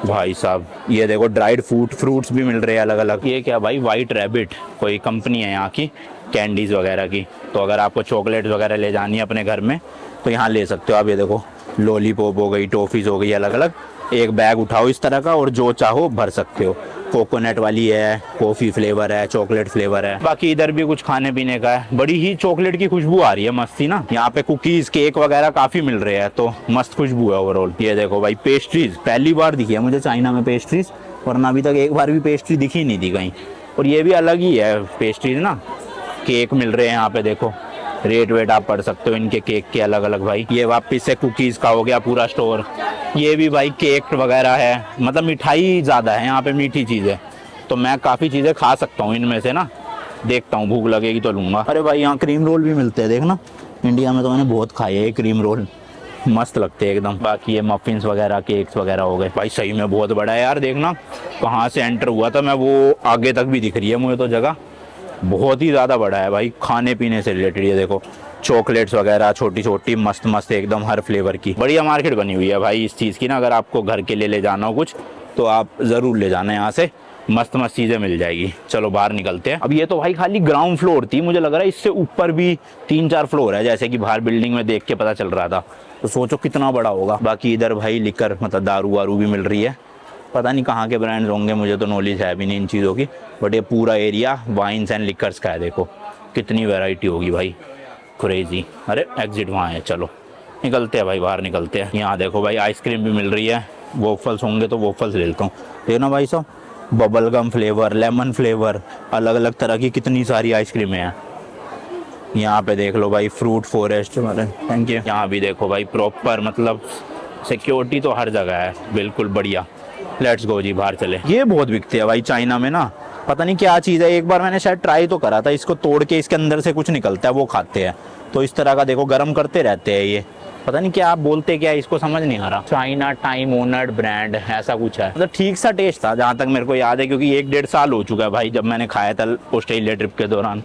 भाई साहब। ये देखो ड्राइड फ्रूट्स भी मिल रहे हैं अलग अलग। ये क्या भाई, वाइट रैबिट कोई कंपनी है यहाँ की कैंडीज़ वगैरह की, तो अगर आपको चॉकलेट वगैरह ले जानी है अपने घर में तो यहाँ ले सकते हो आप। ये देखो लॉलीपॉप हो गई, टॉफ़ीज़ हो गई अलग अलग, एक बैग उठाओ इस तरह का और जो चाहो भर सकते हो। कोकोनट वाली है, कॉफ़ी फ्लेवर है, चॉकलेट फ्लेवर है। बाकी इधर भी कुछ खाने पीने का है, बड़ी ही चॉकलेट की खुशबू आ रही है मस्ती ना। यहाँ पे कुकीज़ केक वगैरह काफ़ी मिल रहे हैं, तो मस्त खुशबू है ओवरऑल। ये देखो भाई पेस्ट्रीज़, पहली बार दिखी है मुझे चाइना में पेस्ट्रीज़, वरना अभी तक एक बार भी पेस्ट्री दिखी नहीं थी कहीं। और ये भी अलग ही है पेस्ट्रीज़ ना, केक मिल रहे हैं यहाँ पे। देखो रेट वेट आप पढ़ सकते हो इनके केक के अलग अलग भाई। ये वापस से कुकीज़ का हो गया पूरा स्टोर। ये भी भाई केक वगैरह है, मतलब मिठाई ज़्यादा है यहाँ पे, मीठी चीज़ें। तो मैं काफ़ी चीज़ें खा सकता हूँ इनमें से ना, देखता हूँ भूख लगेगी तो लूँगा। अरे भाई यहाँ क्रीम रोल भी मिलते हैं, देखना इंडिया में तो मैंने बहुत खाए हैं क्रीम रोल, मस्त लगते हैं एकदम। बाकी ये मफिन्स वगैरह केक्स वगैरह हो गए भाई, सही में बहुत बड़ा है यार। देखना कहाँ से एंटर हुआ था मैं, वो आगे तक भी दिख रही है मुझे तो जगह, बहुत ही ज़्यादा बड़ा है भाई। खाने पीने से रिलेटेड ये देखो चॉकलेट्स वगैरह छोटी छोटी मस्त मस्त एकदम हर फ्लेवर की, बढ़िया मार्केट बनी हुई है भाई इस चीज़ की ना। अगर आपको घर के लिए ले जाना हो कुछ तो आप ज़रूर ले जाना, यहाँ से मस्त मस्त चीज़ें मिल जाएगी। चलो बाहर निकलते हैं। अब ये तो भाई खाली ग्राउंड फ्लोर थी, मुझे लग रहा है इससे ऊपर भी 3-4 फ्लोर है, जैसे कि बाहर बिल्डिंग में देख के पता चल रहा था। तो सोचो कितना बड़ा होगा। बाकी इधर भाई लिकर मतलब दारू वारू भी मिल रही है, पता नहीं कहाँ के ब्रांड्स होंगे, मुझे तो नॉलेज है भी नहीं इन चीज़ों की। बट ये पूरा एरिया वाइन्स एंड लिकर्स का है, देखो कितनी वैरायटी होगी भाई, क्रेजी। अरे एग्जिट वहाँ है, चलो निकलते हैं भाई, बाहर निकलते हैं। यहाँ देखो भाई आइसक्रीम भी मिल रही है, वोफल्स होंगे तो वोफल्स ले लेता हूँ। देखना भाई साहब bubble gum flavour, lemon flavour, अलग अलग तरह की कितनी सारी आइसक्रीमें हैं। यहाँ पे देख लो भाई फ्रूट फॉरेस्ट वाले, थैंक यू। यहाँ भी देखो भाई प्रॉपर मतलब सिक्योरिटी तो हर जगह है, बिल्कुल बढ़िया। लेट्स गो जी, बाहर चले। ये बहुत बिकते हैं भाई चाइना में ना, पता नहीं क्या चीज़ है। एक बार मैंने शायद ट्राई तो करा था, इसको तोड़ के इसके अंदर से कुछ निकलता है, वो खाते हैं। तो इस तरह का देखो गर्म करते रहते हैं ये, पता नहीं क्या आप बोलते क्या है, इसको समझ नहीं आ रहा। चाइना टाइम ओनर्ड ब्रांड ऐसा कुछ है, मतलब ठीक सा टेस्ट था जहाँ तक मेरे को याद है, क्योंकि 1-1.5 साल हो चुका है भाई जब मैंने खाया था ऑस्ट्रेलिया ट्रिप के दौरान,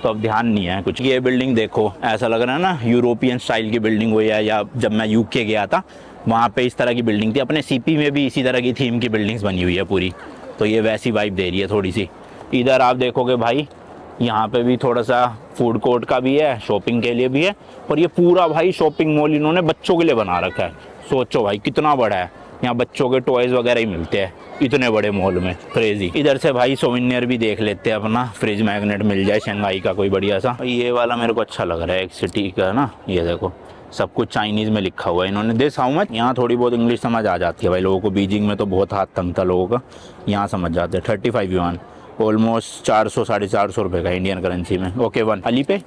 तो अब ध्यान नहीं है कुछ। ये बिल्डिंग देखो, ऐसा लग रहा है ना यूरोपियन स्टाइल की बिल्डिंग हुई है, या जब मैं यूके गया था वहाँ पे इस तरह की बिल्डिंग थी। अपने सीपी में भी इसी तरह की थीम की बिल्डिंग्स बनी हुई है पूरी, तो ये वैसी वाइब दे रही है थोड़ी सी। इधर आप देखोगे भाई, यहाँ पे भी थोड़ा सा फूड कोर्ट का भी है, शॉपिंग के लिए भी है। और ये पूरा भाई शॉपिंग मॉल इन्होंने बच्चों के लिए बना रखा है। सोचो भाई कितना बड़ा है, यहाँ बच्चों के टॉयज वगैरह ही मिलते हैं इतने बड़े मॉल में, क्रेजी। इधर से भाई सोवेनियर भी देख लेते हैं, अपना फ्रिज मैग्नेट मिल जाए शंघाई का कोई बढ़िया सा। ये वाला मेरे को अच्छा लग रहा है, एक सिटी का ना, ये देखो सब कुछ चाइनीज़ में लिखा हुआ है इन्होंने। दिस हाउ मच, यहाँ थोड़ी बहुत इंग्लिश समझ आ जाती है भाई लोगों को। बीजिंग में तो बहुत हाथ तंग था लोगों का, यहाँ समझ जाते हैं। 35 युआन, ऑलमोस्ट 400-450 रुपये का इंडियन करेंसी में। ओके वन, अली पे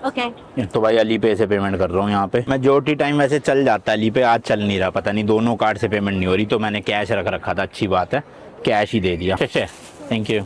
Okay. तो भाई अली पे से पेमेंट कर रहा हूँ यहाँ पे। मेजॉरिटी टाइम वैसे चल जाता है, अली पे आज चल नहीं रहा, पता नहीं दोनों कार्ड से पेमेंट नहीं हो रही, तो मैंने कैश रख रखा था, अच्छी बात है, कैश ही दे दिया। शशे, थैंक यू।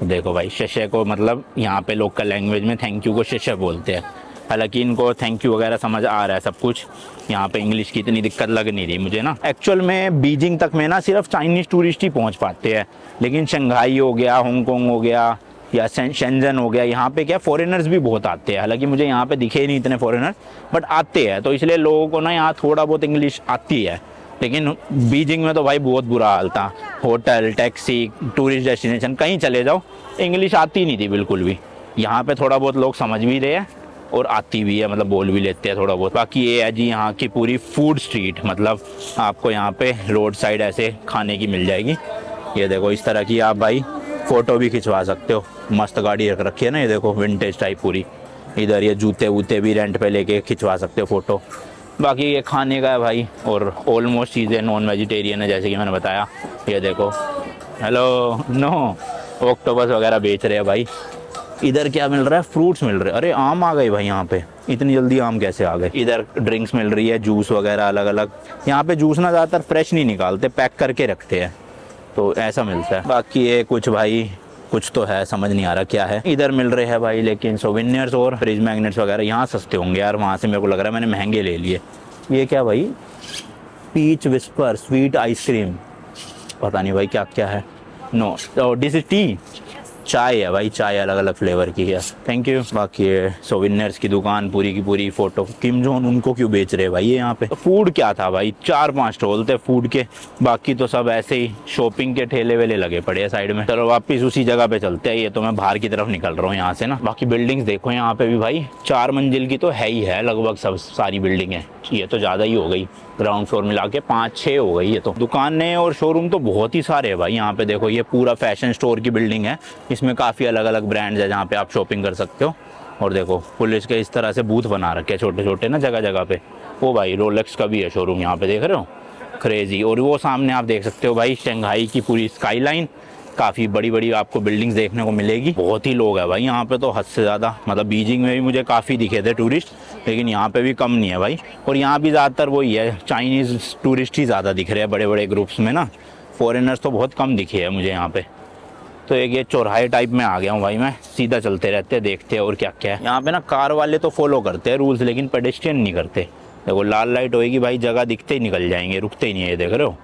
देखो भाई शशे को मतलब यहाँ पे लोकल लैंग्वेज में थैंक यू को शशे बोलते हैं, हालांकि इनको थैंक यू वगैरह समझ आ रहा है सब कुछ। यहाँ पे इंग्लिश की इतनी दिक्कत लग नहीं रही मुझे ना। एक्चुअल में बीजिंग तक में ना सिर्फ चाइनीज़ टूरिस्ट ही पहुँच पाते हैं, लेकिन शंघाई हो गया, हांगकांग हो गया, या शेंजन हो गया, यहाँ पे क्या फॉरेनर्स भी बहुत आते हैं। हालांकि मुझे यहाँ पे दिखे ही नहीं इतने फॉरेनर, बट आते हैं, तो इसलिए लोगों को ना यहाँ थोड़ा बहुत इंग्लिश आती है। लेकिन बीजिंग में तो भाई बहुत बुरा हाल था, होटल, टैक्सी, टूरिस्ट डेस्टिनेशन कहीं चले जाओ इंग्लिश आती नहीं थी बिल्कुल भी। यहाँ पे थोड़ा बहुत लोग समझ भी रहे हैं और आती भी है, मतलब बोल भी लेते हैं थोड़ा बहुत। बाकी ये है जी यहाँ की पूरी फूड स्ट्रीट, मतलब आपको यहाँ पे रोड साइड ऐसे खाने की मिल जाएगी। ये देखो इस तरह की आप भाई फ़ोटो भी खिंचवा सकते हो, मस्त गाड़ी रख रखी है ना, ये देखो विंटेज टाइप पूरी। इधर ये जूते वूते भी रेंट पे लेके खिंचवा सकते हो फ़ोटो। बाकी ये खाने का है भाई, और ऑलमोस्ट चीज़ें नॉन वेजिटेरियन है जैसे कि मैंने बताया। ये देखो, हेलो, नो ऑक्टोपस वगैरह बेच रहे हैं भाई। इधर क्या मिल रहा है, फ्रूट्स मिल रहे हैं। अरे आम आ गए भाई यहाँ पे, इतनी जल्दी आम कैसे आ गए। इधर ड्रिंक्स मिल रही है, जूस वगैरह अलग अलग। यहाँ पे जूस ना ज़्यादातर फ्रेश नहीं निकालते, पैक करके रखते हैं, तो ऐसा मिलता है। बाकी ये कुछ भाई कुछ तो है, समझ नहीं आ रहा क्या है। इधर मिल रहे हैं भाई लेकिन सोवेनियर्स और फ्रिज मैग्नेट्स वगैरह। यहाँ सस्ते होंगे यार, वहाँ से मेरे को लग रहा है मैंने महंगे ले लिए। ये क्या भाई, पीच विस्पर स्वीट आइसक्रीम, पता नहीं भाई क्या क्या है। नो, दिस इज टी, चाय है भाई, चाय अलग अलग फ्लेवर की है, थैंक यू। बाकी सोवेनियर्स की दुकान पूरी की पूरी फोटो। किम जोन उनको क्यों बेच रहे हैं भाई ये यहाँ पे। तो फूड क्या था भाई, 4-5 स्टॉल थे फूड के, बाकी तो सब ऐसे ही शॉपिंग के ठेले वेले लगे पड़े हैं साइड में। चलो वापिस उसी जगह पे चलते हैं। ये तो मैं बाहर की तरफ निकल रहा हूँ यहाँ से ना। बाकी बिल्डिंग्स देखो यहाँ पे भी भाई 4 मंजिल की तो है ही है लगभग, सब सारी बिल्डिंग है। ये तो ज़्यादा ही हो गई, ग्राउंड फ्लोर मिला के 5-6 हो गई। ये तो दुकानें और शोरूम तो बहुत ही सारे हैं भाई यहाँ पे। देखो ये पूरा फैशन स्टोर की बिल्डिंग है, इसमें काफ़ी अलग अलग ब्रांड्स है जहाँ पे आप शॉपिंग कर सकते हो। और देखो पुलिस के इस तरह से बूथ बना रखे हैं छोटे छोटे ना जगह जगह पे। वो भाई रोलेक्स का भी है शोरूम यहाँ पे, देख रहे हो, क्रेजी। और वो सामने आप देख सकते हो भाई शंघाई की पूरी स्काईलाइन, काफ़ी बड़ी बड़ी आपको बिल्डिंग्स देखने को मिलेगी। बहुत ही लोग हैं भाई यहाँ पे तो हद से ज़्यादा, मतलब बीजिंग में भी मुझे काफ़ी दिखे थे टूरिस्ट, लेकिन यहाँ पे भी कम नहीं है भाई। और यहाँ भी ज़्यादातर वही है, चाइनीज़ टूरिस्ट ही ज़्यादा दिख रहे हैं बड़े बड़े ग्रुप्स में ना, फॉरेनर्स तो बहुत कम दिखे हैं मुझे यहाँ पे। तो एक ये चौराहे टाइप में आ गया हूँ भाई मैं, सीधा चलते रहते हैं, देखते हैं और क्या क्या है यहाँ पे ना। कार वाले तो फॉलो करते हैं रूल्स, लेकिन पेडेस्ट्रियन नहीं करते। देखो लाल लाइट होएगी भाई, जगह दिखते ही निकल जाएंगे, रुकते ही नहीं है। ये देख रहे हो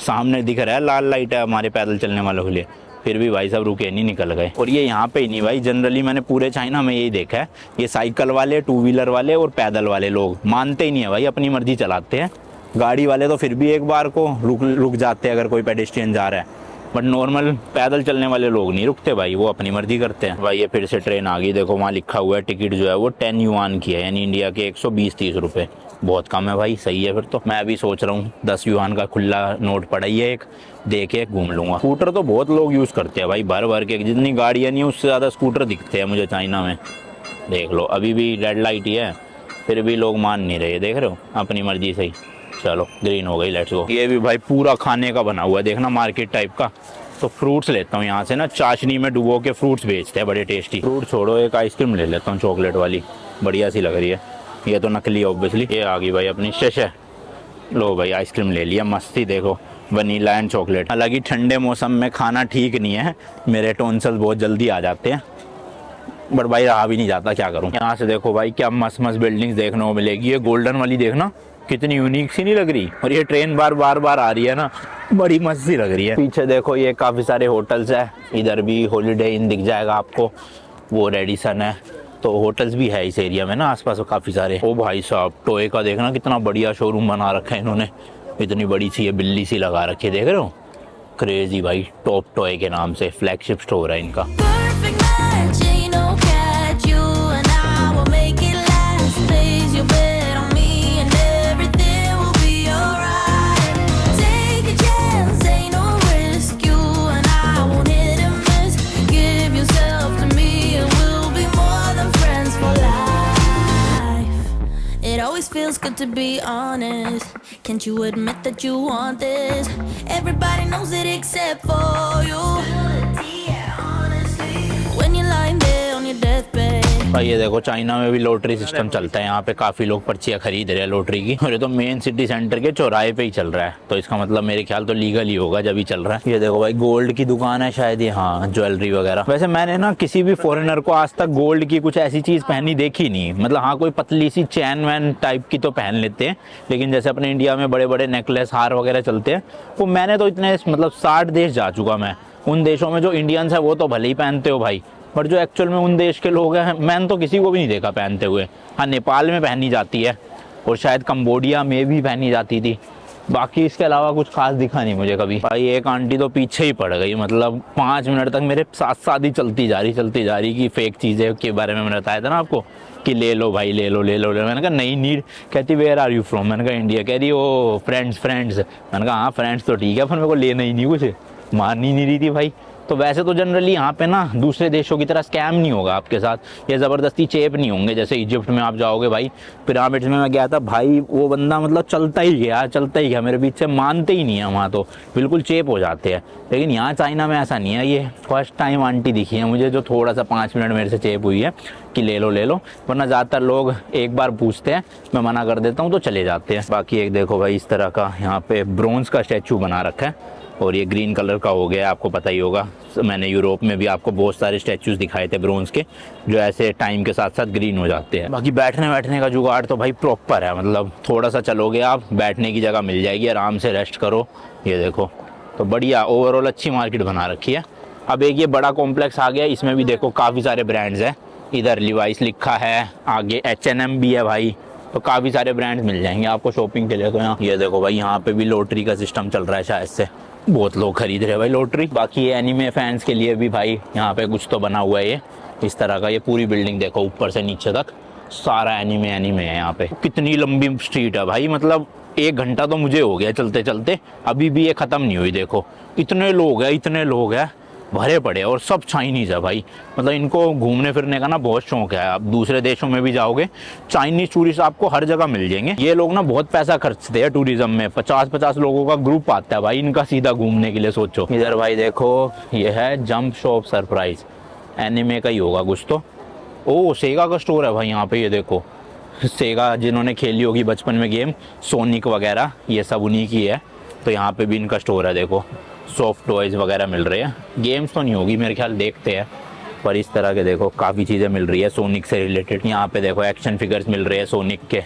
सामने दिख रहा है लाल लाइट है हमारे पैदल चलने वालों के लिए, फिर भी भाई सब रुके नहीं, निकल गए। और ये यहाँ पे ही नहीं भाई, जनरली मैंने पूरे चाइना में यही देखा है, ये साइकिल वाले, 2 व्हीलर वाले और पैदल वाले लोग मानते ही नहीं है भाई, अपनी मर्जी चलाते हैं। गाड़ी वाले तो फिर भी एक बार को रुक जाते हैं अगर कोई पेडेस्ट्रियन जा रहा है, बट नॉर्मल पैदल चलने वाले लोग नहीं रुकते भाई, वो अपनी मर्जी करते हैं। भाई ये फिर से ट्रेन आ गई, देखो वहाँ लिखा हुआ है टिकट जो है वो 10 युआन की है, यानी इंडिया के 120-130 रुपये। बहुत कम है भाई, सही है फिर तो। मैं अभी सोच रहा हूँ 10 युआन का खुला नोट पड़ा ही है एक, दे के घूम लूँगा। स्कूटर तो बहुत लोग यूज़ करते हैं भाई, भर भर के, जितनी गाड़ियाँ नहीं उससे ज़्यादा स्कूटर दिखते हैं मुझे चाइना में। देख लो अभी भी रेड लाइट ही है, फिर भी लोग मान नहीं रहे, देख रहे हो, अपनी मर्जी से ही। चलो ग्रीन हो गई, लेट्स गो। ये भी भाई पूरा खाने का बना हुआ है, देखना मार्केट टाइप का, तो फ्रूट्स लेता हूँ यहाँ से ना, चाशनी में डुबो के फ्रूट्स बेचते हैं बड़े टेस्टी। फ्रूट छोड़ो, एक आइसक्रीम ले लेता हूँ चॉकलेट वाली, बढ़िया सी लग रही है। ये तो नकली है ऑब्वियसली। ये आ गई भाई अपनी शशे। लो भाई आइसक्रीम ले लिया, मस्ती देखो, वनीला एंड चॉकलेट। हालांकि ठंडे मौसम में खाना ठीक नहीं है, मेरे टॉन्सिल्स बहुत जल्दी आ जाते हैं, बट भाई रहा भी नहीं जाता, क्या करूँ। यहाँ से देखो भाई क्या मस्त मस्त बिल्डिंग्स देखने को मिलेगी। ये गोल्डन वाली देखना कितनी यूनिक सी नहीं लग रही, और ये ट्रेन बार बार आ रही है ना, बड़ी मस्त सी लग रही है। पीछे देखो ये काफ़ी सारे होटल्स है, इधर भी हॉलीडे इन दिख जाएगा आपको, वो रेडिसन है, तो होटल्स भी है इस एरिया में ना आसपास काफ़ी सारे। ओ भाई साहब टॉय का देखना कितना बढ़िया शोरूम बना रखा है इन्होंने, इतनी बड़ी सी ये बिल्ली सी लगा रखी है, देख रहे हो, क्रेजी भाई। टॉप टॉय के नाम से फ्लैगशिप स्टोर है इनका। Perfect match, ain't no catch. You and I will make it last. Place your bet on me and everything will be alright. Take a chance, ain't no risk. You and I won't hit and miss. Give yourself to me and we'll be more than friends for life. It always feels good to be honest. Can't you admit that you want this? Everybody knows it except for you. When you're lying there on your deathbed. भाई ये देखो China में भी lottery system चलता है, यहाँ पे काफ़ी लोग पर्चियाँ खरीद रहे हैं लॉटरी की, और ये तो मेन सिटी सेंटर के चौराहे पे ही चल रहा है, तो इसका मतलब मेरे ख्याल तो लीगल ही होगा जब ही चल रहा है। ये देखो भाई गोल्ड की दुकान है शायद ये, हाँ ज्वेलरी वगैरह। वैसे मैंने ना किसी भी फॉरेनर को आज तक गोल्ड की कुछ ऐसी चीज़ पहनी देखी नहीं, मतलब हाँ कोई पतली सी चैन वैन टाइप की तो पहन लेते हैं, लेकिन जैसे अपने इंडिया में बड़े बड़े नेकलेस हार वगैरह चलते हैं, वो मैंने तो इतने मतलब 60 देश जा चुका मैं, उन देशों में जो इंडियंस है वो तो भले ही पहनते हो भाई, पर जो एक्चुअल में उन देश के लोग हैं मैंने तो किसी को भी नहीं देखा पहनते हुए। हाँ नेपाल में पहनी जाती है और शायद कंबोडिया में भी पहनी जाती थी, बाकी इसके अलावा कुछ खास दिखा नहीं मुझे कभी। भाई एक आंटी तो पीछे ही पड़ गई, मतलब 5 मिनट तक मेरे साथ साथ ही चलती जा रही कि फेक चीज़ें के बारे में मैंने बताया था ना आपको कि ले लो भाई ले लो। मैंने कहा नहीं नीड, कहती वेयर आर यू फ्रॉम, मैंने कहा इंडिया, कह रही ओ फ्रेंड्स। मैंने कहा हाँ फ्रेंड्स तो ठीक है, पर मेरे को लेना ही नहीं, कुछ मारनी नहीं रही थी भाई। तो वैसे तो जनरली यहाँ पे ना दूसरे देशों की तरह स्कैम नहीं होगा आपके साथ, या ज़बरदस्ती चेप नहीं होंगे, जैसे इजिप्ट में आप जाओगे भाई, पिरामिड्स में मैं गया था भाई, वो बंदा मतलब चलता ही गया मेरे बीच से, मानते ही नहीं है वहाँ, तो बिल्कुल चेप हो जाते हैं। लेकिन यहाँ चाइना में ऐसा नहीं है। ये फर्स्ट टाइम आंटी दिखी है मुझे जो थोड़ा सा 5 मिनट मेरे से चेप हुई है कि ले लो, वरना ज़्यादातर लोग एक बार पूछते हैं, मैं मना कर देता हूँ तो चले जाते हैं। बाकी एक देखो भाई इस तरह का यहाँ पे ब्रोंज का स्टैचू बना रखा है, और ये ग्रीन कलर का हो गया, आपको पता ही होगा, मैंने यूरोप में भी आपको बहुत सारे स्टैचूज दिखाए थे ब्रोंज के, जो ऐसे टाइम के साथ साथ ग्रीन हो जाते हैं। बाकी बैठने का जुगाड़ तो भाई प्रॉपर है, मतलब थोड़ा सा चलोगे आप बैठने की जगह मिल जाएगी, आराम से रेस्ट करो। ये देखो तो बढ़िया ओवरऑल अच्छी मार्केट बना रखी है। अब एक ये बड़ा कॉम्प्लेक्स आ गया, इसमें भी देखो काफ़ी सारे ब्रांड्स हैं, इधर लिवाइस लिखा है, आगे H&M भी है भाई, तो काफ़ी सारे ब्रांड्स मिल जाएंगे आपको शॉपिंग के लिए। तो यहाँ ये देखो भाई यहाँ पे भी लॉटरी का सिस्टम चल रहा है, शायद से बहुत लोग खरीद रहे हैं भाई लॉटरी। बाकी ये एनीमे फैंस के लिए भी भाई यहाँ पे कुछ तो बना हुआ है, ये इस तरह का, ये पूरी बिल्डिंग देखो ऊपर से नीचे तक सारा एनीमे है यहाँ पे। कितनी लंबी स्ट्रीट है भाई, मतलब 1 घंटा तो मुझे हो गया चलते चलते, अभी भी ये ख़त्म नहीं हुई। देखो इतने लोग हैं भरे पड़े, और सब चाइनीज़ है भाई, मतलब इनको घूमने फिरने का ना बहुत शौक है। आप दूसरे देशों में भी जाओगे चाइनीज़ टूरिस्ट आपको हर जगह मिल जाएंगे। ये लोग ना बहुत पैसा खर्चते हैं टूरिज्म में, 50-50 लोगों का ग्रुप आता है भाई इनका सीधा घूमने के लिए, सोचो। इधर भाई देखो ये है जंप शॉप सरप्राइज, एनिमे का ही होगा कुछ तो। ओ सेगा का स्टोर है भाई यहाँ पे, ये देखो सेगा जिन्होंने खेली होगी बचपन में गेम, सोनिक वगैरह ये सब उन्हीं की है, तो यहाँ पे भी इनका स्टोर है। देखो सॉफ्ट टॉयज़ वगैरह मिल रहे हैं, गेम्स तो नहीं होगी मेरे ख्याल, देखते हैं, पर इस तरह के देखो काफ़ी चीज़ें मिल रही है सोनिक से रिलेटेड। यहाँ पे देखो एक्शन फिगर्स मिल रहे हैं सोनिक के,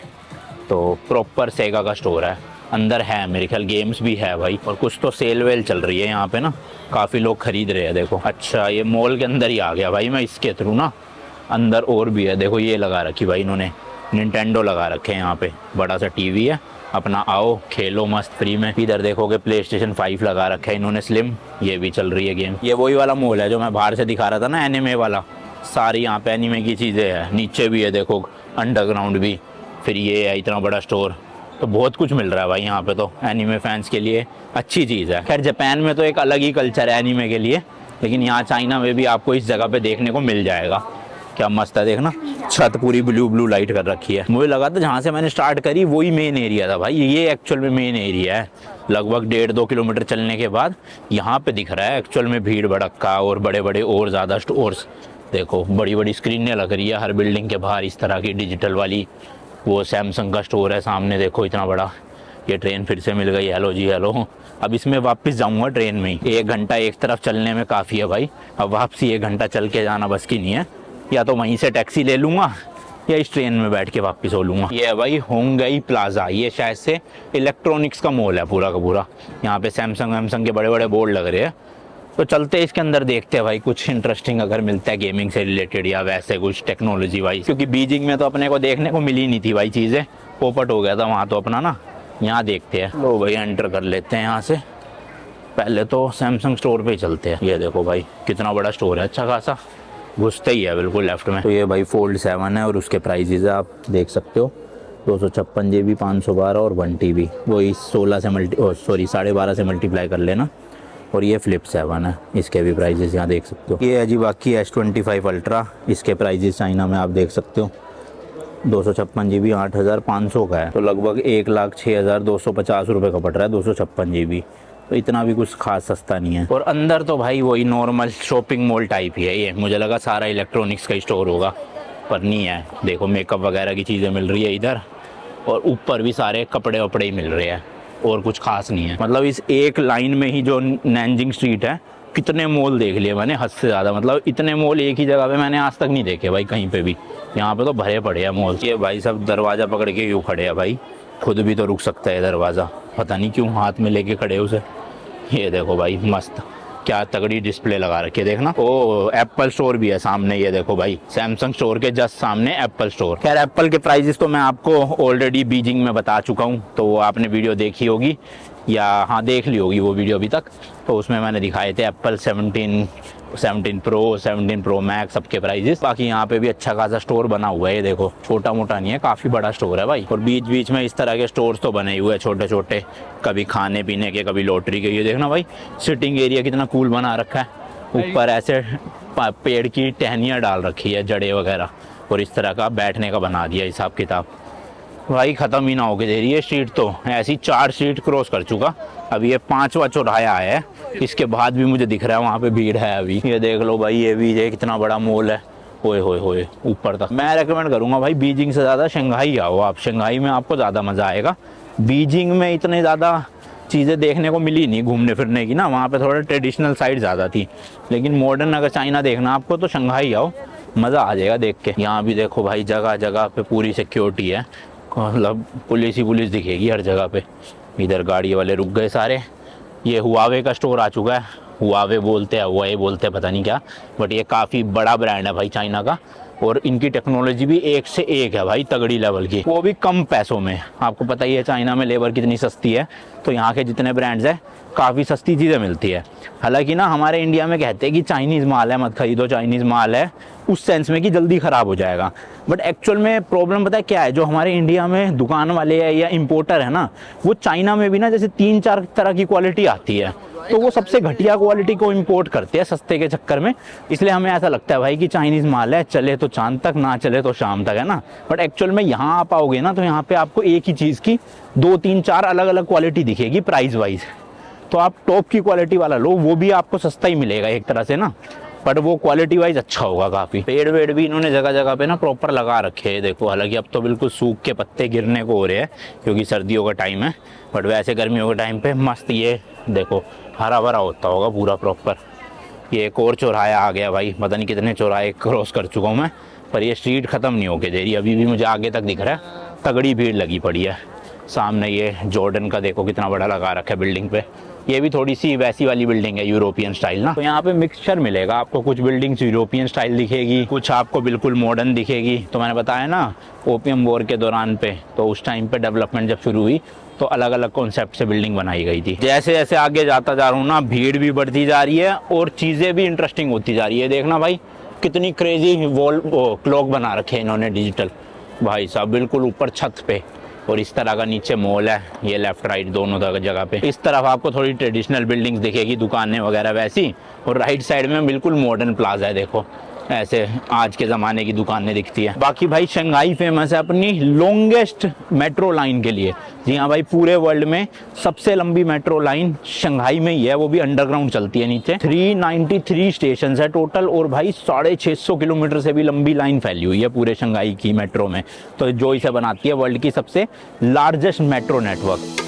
तो प्रॉपर सेगा का स्टोर है। अंदर है मेरे ख्याल गेम्स भी है भाई, और कुछ तो सेल वेल चल रही है यहाँ पे ना, काफ़ी लोग खरीद रहे हैं। देखो अच्छा ये मॉल के अंदर ही आ गया भाई मैं इसके थ्रू ना, अंदर और भी है। देखो ये लगा रखी भाई इन्होंने, निंटेंडो लगा रखे हैं यहाँ पे, बड़ा सा टीवी है, अपना आओ खेलो मस्त फ्री में। इधर देखोगे PlayStation 5 लगा रखा है इन्होंने स्लिम, ये भी चल रही है गेम। ये वही वाला मॉल है जो मैं बाहर से दिखा रहा था ना एनिमे वाला, सारी यहाँ पे एनिमे की चीज़ें हैं। नीचे भी है देखो अंडरग्राउंड भी, फिर ये है इतना बड़ा स्टोर, तो बहुत कुछ मिल रहा है भाई यहाँ पे, तो एनिमे फैंस के लिए अच्छी चीज़ है। खैर जापान में तो एक अलग ही कल्चर है एनिमे के लिए, लेकिन यहाँ चाइना में भी आपको इस जगह पे देखने को मिल जाएगा क्या मस्त है, देखना छत पूरी ब्लू ब्लू लाइट कर रखी है। मुझे लगा था जहाँ से मैंने स्टार्ट करी वही मेन एरिया था भाई, ये एक्चुअल में मेन एरिया है। लगभग 1.5-2 किलोमीटर चलने के बाद यहाँ पे दिख रहा है एक्चुअल में भीड़ भड़क्का और बड़े बड़े और ज़्यादा स्टोर्स। देखो बड़ी बड़ी स्क्रीनें लग रही है हर बिल्डिंग के बाहर इस तरह की डिजिटल वाली। वो सैमसंग का स्टोर है सामने, देखो इतना बड़ा। ये ट्रेन फिर से मिल गई, हेलो जी हेलो। अब इसमें वापस जाऊंगा ट्रेन में ही। 1 घंटा एक तरफ चलने में काफ़ी है भाई, अब वापसी 1 घंटा चल के जाना बस की नहीं है। या तो वहीं से टैक्सी ले लूँगा या इस ट्रेन में बैठ के वापस हो लूँगा। ये है भाई होंगई प्लाजा, ये शायद से इलेक्ट्रॉनिक्स का मॉल है पूरा का पूरा। यहाँ पे सैमसंग वैमसंग के बड़े बड़े बोर्ड लग रहे हैं। तो चलते इसके अंदर देखते हैं भाई कुछ इंटरेस्टिंग अगर मिलता है गेमिंग से रिलेटेड या वैसे कुछ टेक्नोलॉजी वाइज, क्योंकि बीजिंग में तो अपने को देखने को मिली नहीं थी भाई चीज़ें, पोपट हो गया था वहाँ तो अपना ना। यहाँ देखते हैं, लो भाई एंटर कर लेते हैं यहाँ से। पहले तो सैमसंग स्टोर पे ही चलते हैं। ये देखो भाई कितना बड़ा स्टोर है, अच्छा खासा, घुसते ही है बिल्कुल लेफ्ट में। तो ये भाई फोल्ड 7 है और उसके प्राइजेज है आप देख सकते हो, 256 GB 512 और 1 TB। वही 12 से मल्टीप्लाई कर लेना। और ये फ्लिप 7 है, इसके भी प्राइजेस यहाँ देख सकते हो। ये है जी बाकी S25 अल्ट्रा, इसके प्राइजेस चाइना में आप देख सकते हो, 256 GB 8500 का है, तो लगभग 1,06,250 रुपये का पड़ रहा है 256 GB। तो इतना भी कुछ खास सस्ता नहीं है। और अंदर तो भाई वही नॉर्मल शॉपिंग मॉल टाइप ही है ये, मुझे लगा सारा इलेक्ट्रॉनिक्स का स्टोर होगा पर नहीं है। देखो मेकअप वगैरह की चीज़ें मिल रही है इधर, और ऊपर भी सारे कपड़े वपड़े ही मिल रहे हैं और कुछ खास नहीं है। मतलब इस एक लाइन में ही जो नैनजिंग स्ट्रीट है कितने मॉल देख लिए मैंने, हद से ज़्यादा। मतलब इतने मॉल एक ही जगह पे मैंने आज तक नहीं देखे भाई कहीं पे भी। यहाँ पे तो भरे पड़े हैं मॉल। ये भाई सब दरवाज़ा पकड़ के क्यों खड़े हैं भाई, खुद भी तो रुक सकता है दरवाज़ा, पता नहीं क्यों हाथ में लेके खड़े उसे। ये देखो भाई मस्त, क्या तगड़ी डिस्प्ले लगा रखी है, देखना। ओ एप्पल स्टोर भी है सामने, ये देखो भाई सैमसंग स्टोर के जस्ट सामने एप्पल स्टोर। खैर एप्पल के प्राइजेस तो मैं आपको ऑलरेडी बीजिंग में बता चुका हूँ, तो वो आपने वीडियो देखी होगी या हाँ देख ली होगी वो वीडियो अभी तक। तो उसमें मैंने दिखाए थे एप्पल 17 प्रो 17 प्रो मैक्स सबके प्राइजेस। बाकी यहाँ पे भी अच्छा खासा स्टोर बना हुआ है, ये देखो छोटा मोटा नहीं है, काफ़ी बड़ा स्टोर है भाई। और बीच बीच में इस तरह के स्टोर्स तो बने हुए हैं छोटे छोटे, कभी खाने पीने के कभी लॉटरी के। ये देखना भाई सिटिंग एरिया कितना कूल बना रखा है, ऊपर ऐसे पेड़ की टहनियाँ डाल रखी है, जड़े वगैरह, और इस तरह का बैठने का बना दिया हिसाब किताब। भाई ख़त्म ही ना होके दे रही है स्ट्रीट, तो ऐसी 4 स्ट्रीट क्रॉस कर चुका, अभी ये 5वां चौराहा है, इसके बाद भी मुझे दिख रहा है वहाँ पे भीड़ है अभी। ये देख लो भाई, ये भी ये कितना बड़ा मॉल है, होए होए होए ऊपर तक। मैं रेकमेंड करूँगा भाई बीजिंग से ज़्यादा शंघाई आओ आप, शंघाई में आपको ज़्यादा मज़ा आएगा। बीजिंग में इतने ज़्यादा चीज़ें देखने को मिली नहीं घूमने फिरने की ना, वहाँ पे थोड़ा ट्रेडिशनल साइड ज़्यादा थी, लेकिन मॉडर्न अगर चाइना देखना आपको तो शंघाई आओ, मज़ा आ जाएगा देख के। यहाँ भी देखो भाई जगह जगह पे पूरी सिक्योरिटी है, मतलब पुलिस ही पुलिस दिखेगी हर जगह पे। इधर गाड़ी वाले रुक गए सारे। ये हुआवे का स्टोर आ चुका है, हुआवे बोलते हैं, हुआवे बोलते हैं, पता नहीं क्या, बट ये काफ़ी बड़ा ब्रांड है भाई चाइना का, और इनकी टेक्नोलॉजी भी एक से एक है भाई, तगड़ी लेवल की, वो भी कम पैसों में। आपको पता ही है चाइना में लेबर कितनी सस्ती है, तो यहाँ के जितने ब्रांड्स हैं काफ़ी सस्ती चीज़ें मिलती है। हालांकि ना हमारे इंडिया में कहते हैं कि चाइनीज़ माल है मत खरीदो, चाइनीज़ माल है उस सेंस में कि जल्दी ख़राब हो जाएगा, बट एक्चुअल में प्रॉब्लम पता है क्या है, जो हमारे इंडिया में दुकान वाले हैं या इम्पोर्टर है ना, वो चाइना में भी ना जैसे 3-4 तरह की क्वालिटी आती है, तो वो सबसे घटिया क्वालिटी को इंपोर्ट करते हैं सस्ते के चक्कर में। इसलिए हमें ऐसा लगता है भाई कि चाइनीज़ माल है, चले तो चांद तक, ना चले तो शाम तक, है ना। बट एक्चुअल में यहाँ आप आओगे ना तो यहाँ पे आपको एक ही चीज़ की 2-3-4 अलग अलग क्वालिटी दिखेगी प्राइस वाइज, तो आप टॉप की क्वालिटी वाला लो, वो भी आपको सस्ता ही मिलेगा एक तरह से ना, बट वो क्वालिटी वाइज अच्छा होगा काफ़ी। पेड़ वेड़ भी इन्होंने जगह जगह पे ना प्रॉपर लगा रखे हैं, देखो। हालांकि अब तो बिल्कुल सूख के पत्ते गिरने को हो रहे हैं क्योंकि सर्दियों का टाइम है, बट वैसे गर्मियों के टाइम पे मस्त ये देखो हरा भरा होता होगा पूरा प्रॉपर। ये एक और चौराहा आ गया भाई, पता नहीं कितने चौराहे क्रॉस कर चुका हूँ मैं, पर ये स्ट्रीट ख़त्म नहीं होके दे रही, अभी भी मुझे आगे तक दिख रहा है, तगड़ी भीड़ लगी पड़ी है। सामने ये जॉर्डन का देखो कितना बड़ा लगा रखा है बिल्डिंग पे, ये भी थोड़ी सी वैसी वाली बिल्डिंग है यूरोपियन स्टाइल ना। तो यहाँ पे मिक्सचर मिलेगा आपको, कुछ बिल्डिंग्स यूरोपियन स्टाइल दिखेगी, कुछ आपको बिल्कुल मॉडर्न दिखेगी। तो मैंने बताया ना ओपियम वॉर के दौरान पे, तो उस टाइम पे डेवलपमेंट जब शुरू हुई तो अलग अलग कॉन्सेप्ट से बिल्डिंग बनाई गई थी। जैसे जैसे आगे जाता जा रहा हूँ ना, भीड़ भी बढ़ती जा रही है और चीज़ें भी इंटरेस्टिंग होती जा रही है। देखना भाई कितनी क्रेजी वॉल क्लॉक बना रखे हैं इन्होंने डिजिटल, भाई साहब बिल्कुल ऊपर छत पे, और इस तरह का नीचे मॉल है, ये लेफ्ट राइट दोनों जगह पे। इस तरफ आपको थोड़ी ट्रेडिशनल बिल्डिंग्स दिखेगी, दुकानें वगैरह वैसी, और राइट साइड में बिल्कुल मॉडर्न प्लाजा है, देखो ऐसे आज के ज़माने की दुकानें दिखती है। बाकी भाई शंघाई फेमस है अपनी लॉन्गेस्ट मेट्रो लाइन के लिए। जी हाँ भाई, पूरे वर्ल्ड में सबसे लंबी मेट्रो लाइन शंघाई में ही है, वो भी अंडरग्राउंड चलती है नीचे। 393 स्टेशन है टोटल, और भाई 650 किलोमीटर से भी लंबी लाइन फैली हुई है पूरे शंघाई की मेट्रो में, तो जो इसे बनाती है वर्ल्ड की सबसे लार्जेस्ट मेट्रो नेटवर्क।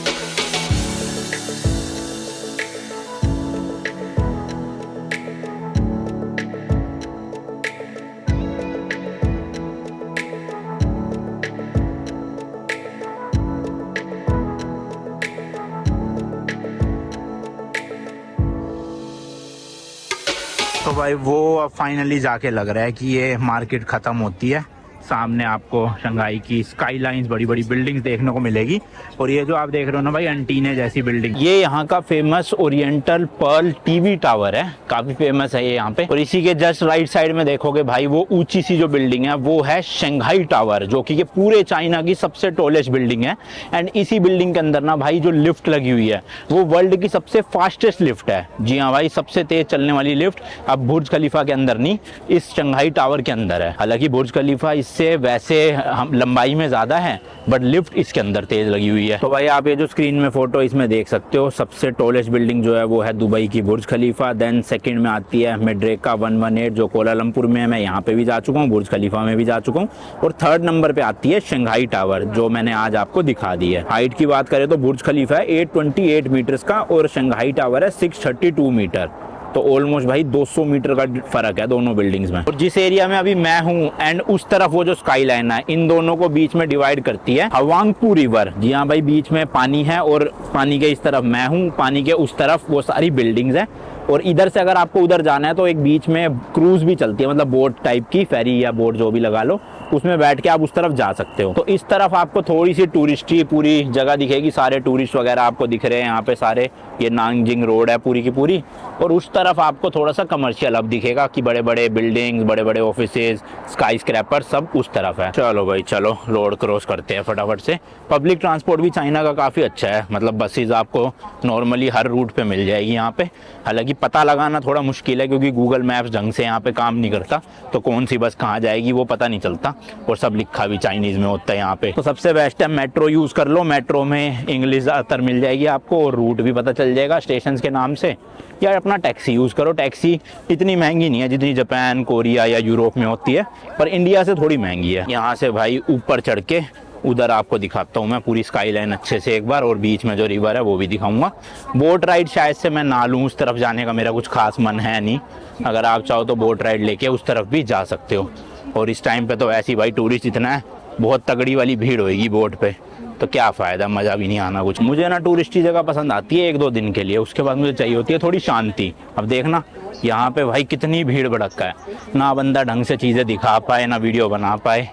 तो भाई वो अब फाइनली जाके लग रहा है कि ये मार्केट ख़त्म होती है। सामने आपको शंघाई की स्काई लाइन्स, बड़ी बड़ी बिल्डिंग्स देखने को मिलेगी। और ये जो आप देख रहे हो ना भाई, एंटीने जैसी बिल्डिंग, ये यहाँ का famous oriental pearl TV tower है, काफी फेमस है ये यहाँ पे। और इसी के जस्ट राइट साइड में देखोगे भाई, वो ऊंची सी जो बिल्डिंग है वो है शंघाई टावर, जो कि ये पूरे चाइना की सबसे टॉलेस्ट बिल्डिंग है। एंड इसी बिल्डिंग के अंदर ना भाई जो लिफ्ट लगी हुई है वो वर्ल्ड की सबसे फास्टेस्ट लिफ्ट है। जी हाँ भाई, सबसे तेज चलने वाली लिफ्ट अब बुर्ज खलीफा के अंदर नहीं, इस शंघाई टावर के अंदर है। हालांकि बुर्ज खलीफा इससे वैसे हम लंबाई में ज्यादा है, बट लिफ्ट इसके अंदर तेज लगी हुई है। तो भाई आप ये जो स्क्रीन में फोटो इसमें देख सकते हो, सबसे टॉलेस्ट बिल्डिंग जो है वो है दुबई की बुर्ज खलीफा। देन सेकंड में आती है मेड्रेका 118 जो कोलालमपुर में है, मैं यहाँ पे भी जा चुका हूँ, बुर्ज खलीफा में भी जा चुका हूँ। और थर्ड नंबर पे आती है शंघाई टावर, जो मैंने आज आपको दिखा दी है। हाइट की बात करें तो बुर्ज खलीफा है 828 मीटर्स का और शंघाई टावर है 632 मीटर। तो ऑलमोस्ट भाई 200 मीटर का फर्क है दोनों बिल्डिंग्स में। और जिस एरिया में अभी मैं हूँ एंड उस तरफ वो जो स्काई लाइन है, इन दोनों को बीच में डिवाइड करती है हवांगपू रिवर। जी हाँ भाई, बीच में पानी है और पानी के इस तरफ मैं हूँ, पानी के उस तरफ वो सारी बिल्डिंग्स हैं। और इधर से अगर आपको उधर जाना है तो एक बीच में क्रूज भी चलती है, मतलब बोट टाइप की, फेरी या बोट जो भी लगा लो, उसमें बैठ के आप उस तरफ जा सकते हो। तो इस तरफ आपको थोड़ी सी टूरिस्टी पूरी जगह दिखेगी, सारे टूरिस्ट वगैरह आपको दिख रहे हैं यहाँ पे सारे। ये नानजिंग रोड है पूरी की पूरी। और उस तरफ आपको थोड़ा सा कमर्शियल अब दिखेगा कि बड़े बड़े बिल्डिंग्स, बड़े बड़े ऑफिसेज, स्काई स्क्रैपर सब उस तरफ है। चलो भाई चलो, रोड क्रॉस करते हैं फटाफट से। पब्लिक ट्रांसपोर्ट भी चाइना का काफ़ी अच्छा है, मतलब बसेज आपको नॉर्मली हर रूट पे मिल जाएगी यहाँ पे। हालांकि पता लगाना थोड़ा मुश्किल है क्योंकि गूगल मैप्स ढंग से यहाँ पे काम नहीं करता, तो कौन सी बस कहाँ जाएगी वो पता नहीं चलता, और सब लिखा भी चाइनीज़ में होता है यहाँ पे। तो सबसे बेस्ट है मेट्रो यूज़ कर लो, मेट्रो में इंग्लिश ज़्यादातर मिल जाएगी आपको और रूट भी पता चल जाएगा स्टेशन के नाम से। या अपना टैक्सी यूज़ करो, टैक्सी इतनी महंगी नहीं है जितनी जापान, कोरिया या यूरोप में होती है, पर इंडिया से थोड़ी महंगी है। यहाँ से भाई ऊपर चढ़ के उधर आपको दिखाता हूँ मैं पूरी स्काई लाइन अच्छे से एक बार, और बीच में जो रिवर है वो भी दिखाऊंगा। बोट राइड शायद से मैं ना लूँ, उस तरफ जाने का मेरा कुछ खास मन है नहीं। अगर आप चाहो तो बोट राइड लेके उस तरफ भी जा सकते हो। और इस टाइम पे तो ऐसी भाई टूरिस्ट इतना है, बहुत तगड़ी वाली भीड़ होएगी बोट पे, तो क्या फ़ायदा, मज़ा भी नहीं आना कुछ। मुझे ना टूरिस्टी जगह पसंद आती है 1-2 दिन के लिए, उसके बाद मुझे चाहिए होती है थोड़ी शांति। अब देखना यहाँ पे भाई कितनी भीड़ भड़का है, ना बंदा ढंग से चीज़ें दिखा पाए ना वीडियो बना पाए।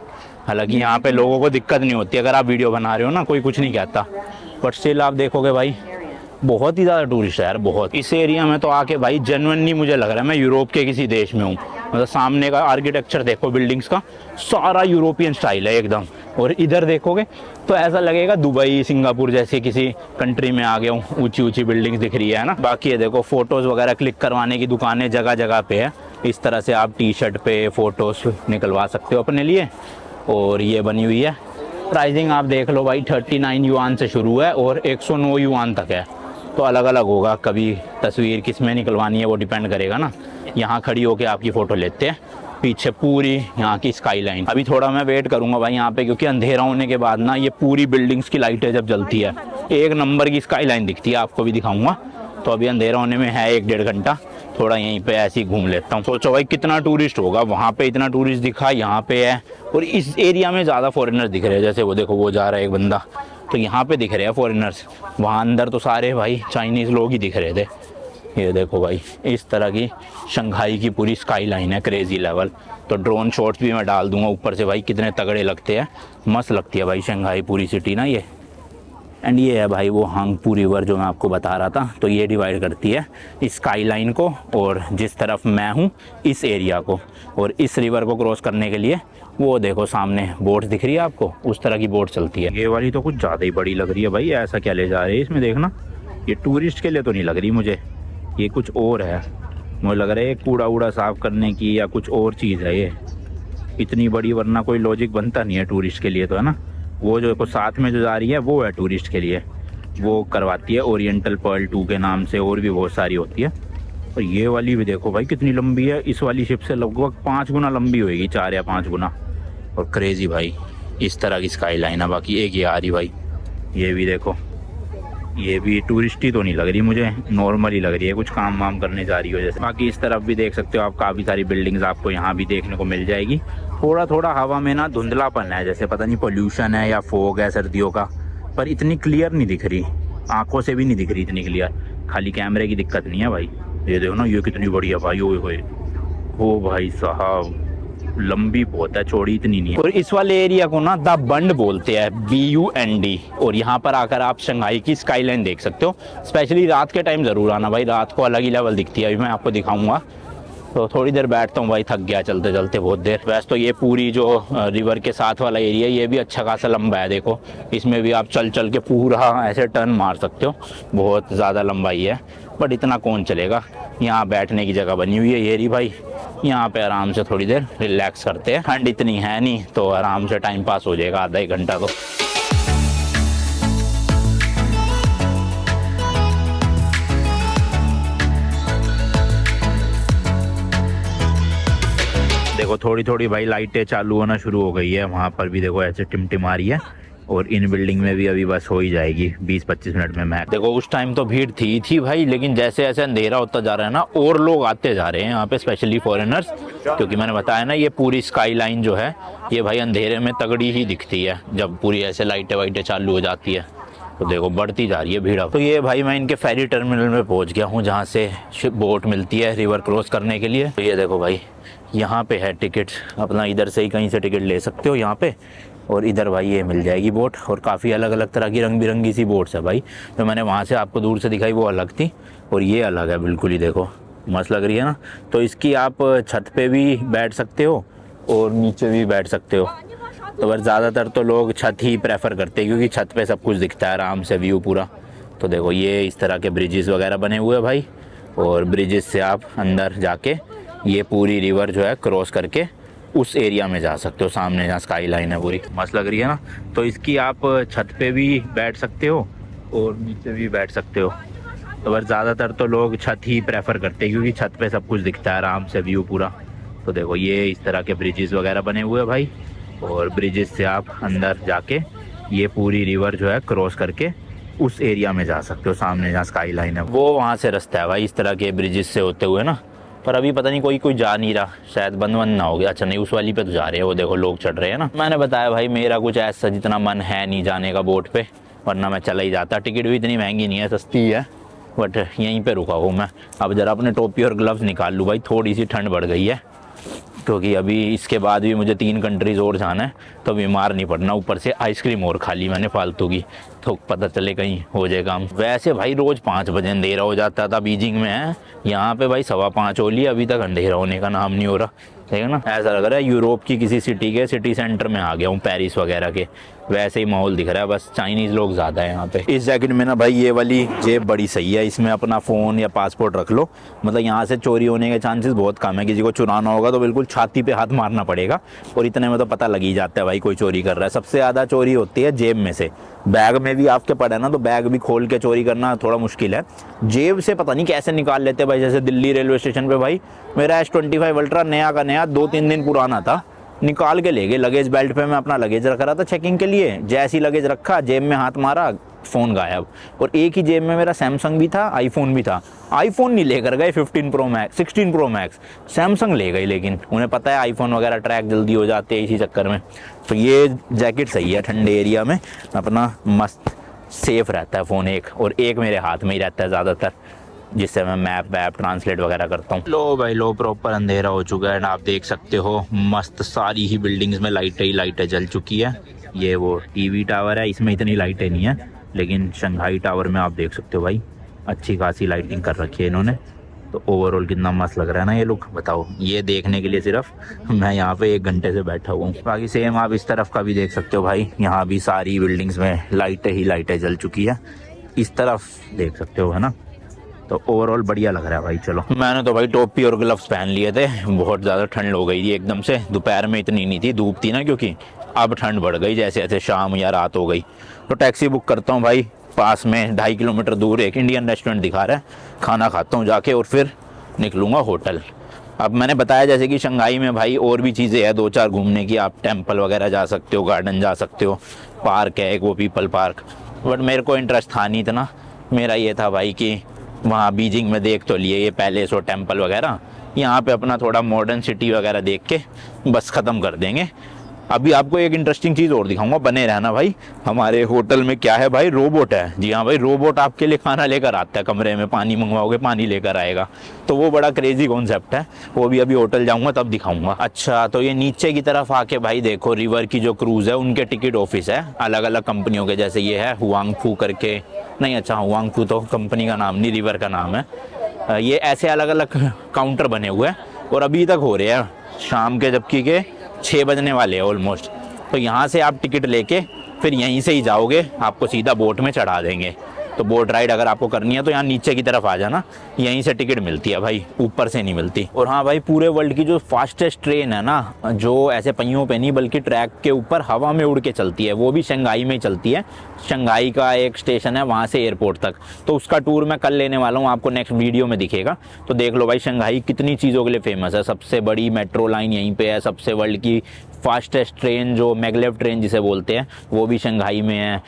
हालांकि यहाँ पे लोगों को दिक्कत नहीं होती, अगर आप वीडियो बना रहे हो ना कोई कुछ नहीं कहता, बट स्टिल आप देखोगे भाई बहुत ही ज़्यादा टूरिस्ट है यार, बहुत। इस एरिया में तो आके भाई जेन्युइनली मुझे लग रहा है मैं यूरोप के किसी देश में हूँ। मतलब सामने का आर्किटेक्चर देखो बिल्डिंग्स का, सारा यूरोपियन स्टाइल है एकदम। और इधर देखोगे तो ऐसा लगेगा दुबई, सिंगापुर जैसे किसी कंट्री में आ गया हूँ, ऊंची ऊंची बिल्डिंग्स दिख रही है ना। बाकी ये देखो फ़ोटोज़ वगैरह क्लिक करवाने की दुकानें जगह जगह पे है, इस तरह से आप टी शर्ट पे फ़ोटोज़ निकलवा सकते हो अपने लिए। और ये बनी हुई है, प्राइसिंग आप देख लो भाई, 39 युआन से शुरू है और 109 युआन तक है। तो अलग अलग होगा, कभी तस्वीर किस में निकलवानी है वो डिपेंड करेगा ना। यहाँ खड़ी होके आपकी फ़ोटो लेते हैं, पीछे पूरी यहाँ की स्काई लाइन। अभी थोड़ा मैं वेट करूँगा भाई यहाँ पे, क्योंकि अंधेरा होने के बाद ना ये पूरी बिल्डिंग्स की लाइटें जब जलती है, एक नंबर की स्काई लाइन दिखती है, आपको भी दिखाऊंगा। तो अभी अंधेरा होने में है 1-1.5 घंटा, थोड़ा यहीं पे ऐसे ही घूम लेता हूँ। सोचो भाई कितना टूरिस्ट होगा, वहाँ पे इतना टूरिस्ट दिखा, यहाँ पे है। और इस एरिया में ज़्यादा फॉरेनर दिख रहे हैं, जैसे वो देखो वो जा रहा है एक बंदा, तो यहाँ पे दिख रहे हैं फॉरेनर्स। वहाँ अंदर तो सारे भाई चाइनीज़ लोग ही दिख रहे थे। ये देखो भाई, इस तरह की शंघाई की पूरी स्काई लाइन है, क्रेजी लेवल। तो ड्रोन शॉट्स भी मैं डाल दूंगा ऊपर से भाई, कितने तगड़े लगते हैं, मस्त लगती है भाई शंघाई पूरी सिटी ना ये। एंड ये है भाई वो हांगपू रिवर जो मैं आपको बता रहा था। तो ये डिवाइड करती है इस स्काई लाइन को और जिस तरफ मैं हूँ इस एरिया को। और इस रिवर को क्रॉस करने के लिए वो देखो सामने बोट दिख रही है आपको, उस तरह की बोट चलती है। ये वाली तो कुछ ज़्यादा ही बड़ी लग रही है भाई, ऐसा क्या ले जा रहे हैं इसमें, देखना ये टूरिस्ट के लिए तो नहीं लग रही मुझे, ये कुछ और है। मुझे लग रहा है कूड़ा वूड़ा साफ करने की या कुछ और चीज़ है ये, इतनी बड़ी, वरना कोई लॉजिक बनता नहीं है टूरिस्ट के लिए तो, है ना। वो जो साथ में जो जा रही है वो है टूरिस्ट के लिए, वो करवाती है ओरिएंटल पर्ल 2 के नाम से, और भी बहुत सारी होती है। और ये वाली भी देखो भाई कितनी लंबी है, इस वाली शिप से लगभग 5 गुना लंबी होएगी, 4 या 5 गुना। और क्रेजी भाई इस तरह की स्काई लाइन है। बाकी एक ये आ रही भाई, ये भी देखो, ये भी टूरिस्ट ही तो नहीं लग रही मुझे, नॉर्मल ही लग रही है, कुछ काम वाम करने जा रही हो जैसे। बाकी इस तरफ भी देख सकते हो आप, काफ़ी सारी बिल्डिंग्स आपको यहाँ भी देखने को मिल जाएगी। थोड़ा थोड़ा हवा में ना धुंधलापन है, जैसे पता नहीं पोल्यूशन है या फोग है सर्दियों का, पर इतनी क्लियर नहीं दिख रही, आंखों से भी नहीं दिख रही इतनी क्लियर। खाली कैमरे की दिक्कत नहीं है भाई। ये देखो ना, ये कितनी बड़ी है भाई, ओ भाई साहब, लंबी बहुत है, चौड़ी इतनी नहीं है। और इस वाले एरिया को ना द बंड बोलते हैं, BUND। और यहाँ पर आकर आप शंघाई की स्काईलाइन देख सकते हो। स्पेशली रात के टाइम ज़रूर आना भाई, रात को अलग ही लेवल दिखती है, अभी मैं आपको दिखाऊंगा। तो थोड़ी देर बैठता हूँ भाई, थक गया चलते चलते बहुत देर। वैसे तो ये पूरी जो रिवर के साथ वाला एरिया, ये भी अच्छा खासा लंबा है, देखो इसमें भी आप चल चल के पूरा ऐसे टर्न मार सकते हो, बहुत ज़्यादा लंबाई है। बट इतना कौन चलेगा। यहाँ बैठने की जगह बनी हुई है ये रही भाई, यहाँ पे आराम से थोड़ी देर रिलैक्स करते हैं। ठंड इतनी है नहीं तो आराम से टाइम पास हो जाएगा आधा एक घंटा तो। देखो थोड़ी थोड़ी भाई लाइटें चालू होना शुरू हो गई है, वहाँ पर भी देखो ऐसे टिमटिमा रही है। और इन बिल्डिंग में भी अभी बस हो ही जाएगी 20-25 मिनट में मैक्स। देखो उस टाइम तो भीड़ थी भाई, लेकिन जैसे जैसे अंधेरा होता जा रहा है ना, और लोग आते जा रहे हैं यहाँ पे, स्पेशली फॉरेनर्स। क्योंकि मैंने बताया ना, ये पूरी स्काई लाइन जो है ये भाई अंधेरे में तगड़ी ही दिखती है, जब पूरी ऐसे लाइटें वाइटें चालू हो जाती है। तो देखो बढ़ती जा रही है भीड़। तो ये भाई मैं इनके फेरी टर्मिनल में पहुँच गया हूँ, जहाँ से शिप बोट मिलती है रिवर क्रॉस करने के लिए। तो ये देखो भाई, यहाँ पे है टिकट, अपना इधर से ही कहीं से टिकट ले सकते हो यहाँ पे। और इधर भाई ये मिल जाएगी बोट, और काफ़ी अलग अलग तरह की रंग बिरंगी सी बोट्स है भाई। तो मैंने वहाँ से आपको दूर से दिखाई वो अलग थी, और ये अलग है बिल्कुल ही, देखो मस्त लग रही है ना। तो इसकी आप छत पे भी बैठ सकते हो और नीचे भी बैठ सकते हो। तो बस ज़्यादातर तो लोग छत ही प्रेफर करते हैं, क्योंकि छत पे सब कुछ दिखता है आराम से, व्यू पूरा। तो देखो ये इस तरह के ब्रिजेस वगैरह बने हुए हैं भाई, और ब्रिजेस से आप अंदर जाके ये पूरी रिवर जो है क्रॉस करके उस एरिया में जा सकते हो, सामने जहाँ स्काई लाइन है पूरी। मस्त लग रही है ना। तो इसकी आप छत पे भी बैठ सकते हो और नीचे भी बैठ सकते हो। तो बस ज़्यादातर तो लोग छत ही प्रेफर करते हैं, क्योंकि छत पे सब कुछ दिखता है आराम से, व्यू पूरा। तो देखो ये इस तरह के ब्रिजेस वगैरह बने हुए हैं भाई, और ब्रिजेस से आप अंदर जाके ये पूरी रिवर जो है क्रॉस करके उस एरिया में जा सकते हो, सामने जहाँ स्काई लाइन है वो वहाँ से रास्ता है भाई, इस तरह के ब्रिजेस से होते हुए ना। पर अभी पता नहीं कोई जा नहीं रहा, शायद बंद ना हो गया। अच्छा नहीं, उस वाली पे तो जा रहे हैं, वो देखो लोग चढ़ रहे हैं ना। मैंने बताया भाई मेरा कुछ ऐसा जितना मन है नहीं जाने का बोट पे, वरना मैं चला ही जाता। टिकट भी इतनी महंगी नहीं है, सस्ती है, बट यहीं पे रुका हूँ मैं। अब जरा अपने टोपी और ग्लव्स निकाल लूँ भाई, थोड़ी सी ठंड बढ़ गई है, क्योंकि अभी इसके बाद भी मुझे 3 कंट्रीज़ और जाना है, तो बीमार नहीं पड़ना। ऊपर से आइसक्रीम और खा ली मैंने फालतू की, तो पता चले कहीं हो जाए काम। वैसे भाई रोज़ 5 बजे अंधेरा हो जाता था बीजिंग में, है यहाँ पे भाई 5:15 हो लिया, अभी तक अंधेरा होने का नाम नहीं हो रहा। ठीक है ना, ऐसा लग रहा है यूरोप की किसी सिटी के सिटी सेंटर में आ गया हूँ, पेरिस वगैरह के, वैसे ही माहौल दिख रहा है। बस चाइनीज़ लोग ज़्यादा है यहाँ पे। इस जैकेट में ना भाई ये वाली जेब बड़ी सही है, इसमें अपना फ़ोन या पासपोर्ट रख लो, मतलब यहाँ से चोरी होने के चांसेस बहुत कम है। किसी को चुराना होगा तो बिल्कुल छाती पे हाथ मारना पड़ेगा, और इतने में तो पता लग ही जाता है भाई कोई चोरी कर रहा है। सबसे ज़्यादा चोरी होती है जेब में से। बैग में भी आपके पड़े ना, तो बैग भी खोल के चोरी करना थोड़ा मुश्किल है। जेब से पता नहीं कैसे निकाल लेते भाई। जैसे दिल्ली रेलवे स्टेशन पे भाई मेरा S25 अल्ट्रा नया का नया 2-3 दिन पुराना था, निकाल के ले गए लगेज बेल्ट पे। मैं अपना लगेज रख रहा था चेकिंग के लिए, जैसी लगेज रखा जेब में हाथ मारा, फ़ोन गायब। और एक ही जेब में मेरा सैमसंग भी था, आईफोन भी था। आईफोन नहीं लेकर गए 16 प्रो मैक्स, सैमसंग ले गए, लेकिन उन्हें पता है आईफोन वगैरह ट्रैक जल्दी हो जाते हैं इसी चक्कर में। तो ये जैकेट सही है, ठंडे एरिया में अपना मस्त सेफ रहता है फ़ोन एक, और एक मेरे हाथ में ही रहता है ज़्यादातर, जिससे मैं मैप वैप ट्रांसलेट वगैरह करता हूँ। लो भाई लो, प्रॉपर अंधेरा हो चुका है, आप देख सकते हो मस्त सारी ही बिल्डिंग्स में लाइटें ही लाइटें जल चुकी है। ये वो टीवी टावर है, इसमें इतनी लाइटें नहीं है, लेकिन शंघाई टावर में आप देख सकते हो भाई अच्छी खासी लाइटिंग कर रखी है इन्होंने। तो ओवरऑल कितना मस्त लग रहा है ना ये लुक, बताओ। ये देखने के लिए सिर्फ मैं यहाँ पे 1 घंटे से बैठा हुआ हूँ। बाकी सेम आप इस तरफ का भी देख सकते हो भाई, यहाँ भी सारी बिल्डिंग्स में लाइटें ही लाइटें जल चुकी है। इस तरफ देख सकते हो, है ना, तो ओवरऑल बढ़िया लग रहा है भाई। चलो, मैंने तो भाई टोपी और ग्लव्स पहन लिए थे, बहुत ज़्यादा ठंड हो गई थी एकदम से। दोपहर में इतनी नहीं थी, धूप थी ना, क्योंकि अब ठंड बढ़ गई जैसे जैसे शाम या रात हो गई। तो टैक्सी बुक करता हूँ भाई, पास में 2.5 किलोमीटर दूर एक इंडियन रेस्टोरेंट दिखा रहा है, खाना खाता हूँ जाके और फिर निकलूँगा होटल। अब मैंने बताया जैसे कि शंघाई में भाई और भी चीज़ें हैं 2-4 घूमने की, आप टेम्पल वगैरह जा सकते हो, गार्डन जा सकते हो, पार्क है एक वो पीपल पार्क, बट मेरे को इंटरेस्ट था नहीं इतना। मेरा ये था भाई कि वहाँ बीजिंग में देख तो लिए ये पैलेस और टेम्पल वगैरह, यहाँ पे अपना थोड़ा मॉडर्न सिटी वगैरह देख के बस ख़त्म कर देंगे। अभी आपको एक इंटरेस्टिंग चीज़ और दिखाऊंगा, बने रहना भाई। हमारे होटल में क्या है भाई, रोबोट है। जी हाँ भाई, रोबोट आपके लिए खाना लेकर आता है कमरे में, पानी मंगवाओगे पानी लेकर आएगा। तो वो बड़ा क्रेजी कॉन्सेप्ट है, वो भी अभी होटल जाऊंगा तब दिखाऊंगा। अच्छा, तो ये नीचे की तरफ आके भाई देखो, रिवर की जो क्रूज़ है उनके टिकट ऑफिस है अलग अलग कंपनियों के, जैसे ये है हुआंगफू करके, नहीं अच्छा हुआंगफू तो कंपनी का नाम नहीं, रिवर का नाम है। ये ऐसे अलग अलग काउंटर बने हुए हैं और अभी तक हो रहे हैं शाम के, जबकि के 6 बजने वाले हैं ऑलमोस्ट। तो यहाँ से आप टिकट लेके फिर यहीं से ही जाओगे, आपको सीधा बोट में चढ़ा देंगे। तो बोट राइड अगर आपको करनी है तो यहाँ नीचे की तरफ आ जाना, यहीं से टिकट मिलती है भाई, ऊपर से नहीं मिलती। और हाँ भाई, पूरे वर्ल्ड की जो फास्टेस्ट ट्रेन है ना, जो ऐसे पहियों पे नहीं बल्कि ट्रैक के ऊपर हवा में उड़ के चलती है, वो भी शंघाई में ही चलती है। शंघाई का एक स्टेशन है वहाँ से एयरपोर्ट तक, तो उसका टूर मैं कल लेने वाला हूँ, आपको नेक्स्ट वीडियो में दिखेगा। तो देख लो भाई शंघाई कितनी चीज़ों के लिए फेमस है। सबसे बड़ी मेट्रो लाइन यहीं पे है, सबसे वर्ल्ड की फास्टेस्ट ट्रेन जो मैगलेव ट्रेन जिसे बोलते हैं वो भी शंघाई में है।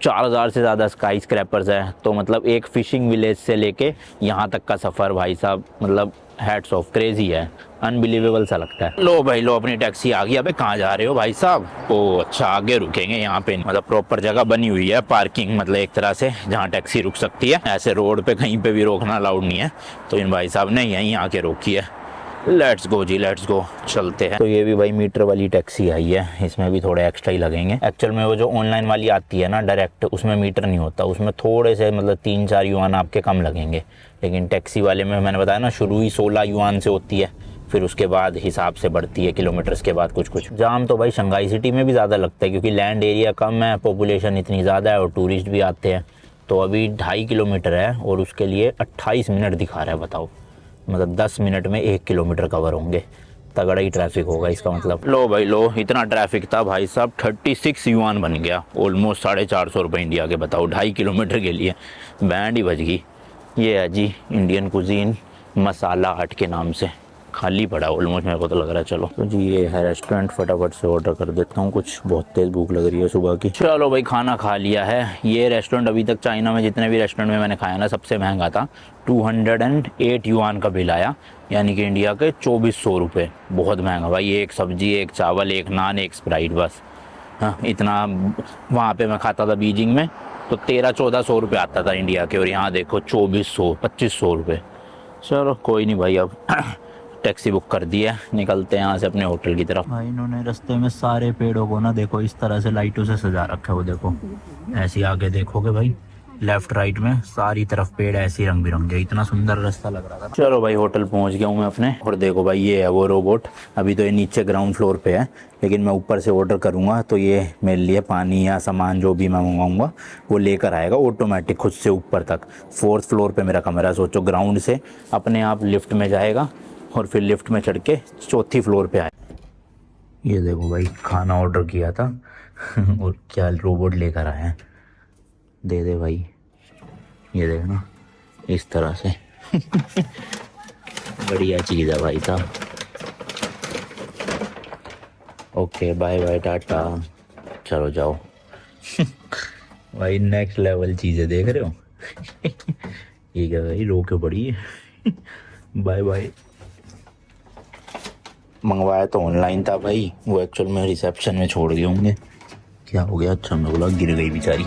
4000 से ज़्यादा स्काई स्क्रैपर्स है। तो मतलब एक फिशिंग विलेज से लेके यहाँ तक का सफ़र भाई साहब, मतलब हैट्स ऑफ, क्रेजी है, अनबिलीवेबल सा लगता है। लो भाई लो, अपनी टैक्सी आ गई। अबे कहाँ जा रहे हो भाई साहब? ओ अच्छा, आगे रुकेंगे यहाँ पे, मतलब प्रॉपर जगह बनी हुई है पार्किंग, मतलब एक तरह से जहाँ टैक्सी रुक सकती है। ऐसे रोड पे कहीं पे भी रोकना अलाउड नहीं है, तो इन भाई साहब ने यहीं आके रोकी है। Let's go ji, let's go, चलते हैं। तो ये भी भाई मीटर वाली टैक्सी आई है, इसमें भी थोड़े एक्स्ट्रा ही लगेंगे। एक्चुअल में वो जो ऑनलाइन वाली आती है ना डायरेक्ट, उसमें मीटर नहीं होता, उसमें थोड़े से मतलब 3-4 युआन आपके कम लगेंगे। लेकिन टैक्सी वाले में मैंने बताया ना, शुरू ही 16 युआन से होती है, फिर उसके बाद हिसाब से बढ़ती है किलोमीटर्स के बाद कुछ कुछ। जाम तो भाई शंघाई सिटी में भी ज़्यादा लगता है, क्योंकि लैंड एरिया कम है, पॉपुलेशन इतनी ज़्यादा है और टूरिस्ट भी आते हैं। तो अभी 2.5 किलोमीटर है और उसके लिए 28 मिनट दिखा रहा है, बताओ। मतलब 10 मिनट में 1 किलोमीटर कवर होंगे। तगड़ा ही ट्रैफिक होगा इसका मतलब। लो भाई लो, इतना ट्रैफिक था भाई साहब, 36 युआन बन गया, ऑलमोस्ट 450 रुपये इंडिया के। बताओ 2.5 किलोमीटर के लिए बैंड ही बज गई। ये है जी इंडियन कुजीन मसाला हट के नाम से, खाली पड़ा ऑलमोस्ट, मेरे को तो लग रहा है। चलो तो जी ये है रेस्टोरेंट, फटाफट से ऑर्डर कर देता हूँ, कुछ बहुत तेज़ भूख लग रही है सुबह की। चलो भाई खाना खा लिया है। ये रेस्टोरेंट अभी तक चाइना में जितने भी रेस्टोरेंट में मैंने खाया ना, सबसे महंगा था। 208 युआन का बिल आया, यानी कि इंडिया के 2400 रुपये। बहुत महंगा भाई, एक सब्जी, एक चावल, एक नान, एक स्प्राइट, बस। हाँ इतना। वहाँ पे मैं खाता था बीजिंग में तो 1300-1400 रुपये आता था इंडिया के, और यहाँ देखो 2400-2500 रुपये। चलो कोई नहीं भाई, अब टैक्सी बुक कर दी है, निकलते हैं यहाँ से अपने होटल की तरफ। भाई इन्होंने रास्ते में सारे पेड़ों को ना देखो इस तरह से लाइटों से सजा रखा है, वो देखो ऐसे आगे देखोगे भाई, लेफ्ट राइट में सारी तरफ पेड़ ऐसे रंग बिरंगे, इतना सुंदर रास्ता लग रहा था। चलो भाई होटल पहुंच गया हूँ मैं अपने, और देखो भाई ये है वो रोबोट। अभी तो ये नीचे ग्राउंड फ्लोर पे है, लेकिन मैं ऊपर से ऑर्डर करूँगा तो ये मेरे लिए पानी या सामान जो भी मैं मंगवाऊँगा वो लेकर आएगा ऑटोमेटिक खुद से ऊपर तक। 4th फ्लोर पे मेरा कमरा है, सोचो ग्राउंड से अपने आप लिफ्ट में जाएगा और फिर लिफ्ट में चढ़ के 4थी फ्लोर पे आए। ये देखो भाई खाना ऑर्डर किया था और क्या रोबोट लेकर आए हैं, दे दे भाई। ये देखना इस तरह से बढ़िया चीज़ है भाई साहब। ओके बाय बाय टाटा, चलो जाओ भाई नेक्स्ट लेवल चीज़ें देख रहे हो ये क्या भाई, रो के बड़ी है बाय बाय। मंगवाया तो ऑनलाइन था भाई, वो एक्चुअल में रिसेप्शन में छोड़ दिए होंगे। क्या हो गया? अच्छा मैं बोला गिर गई बेचारी।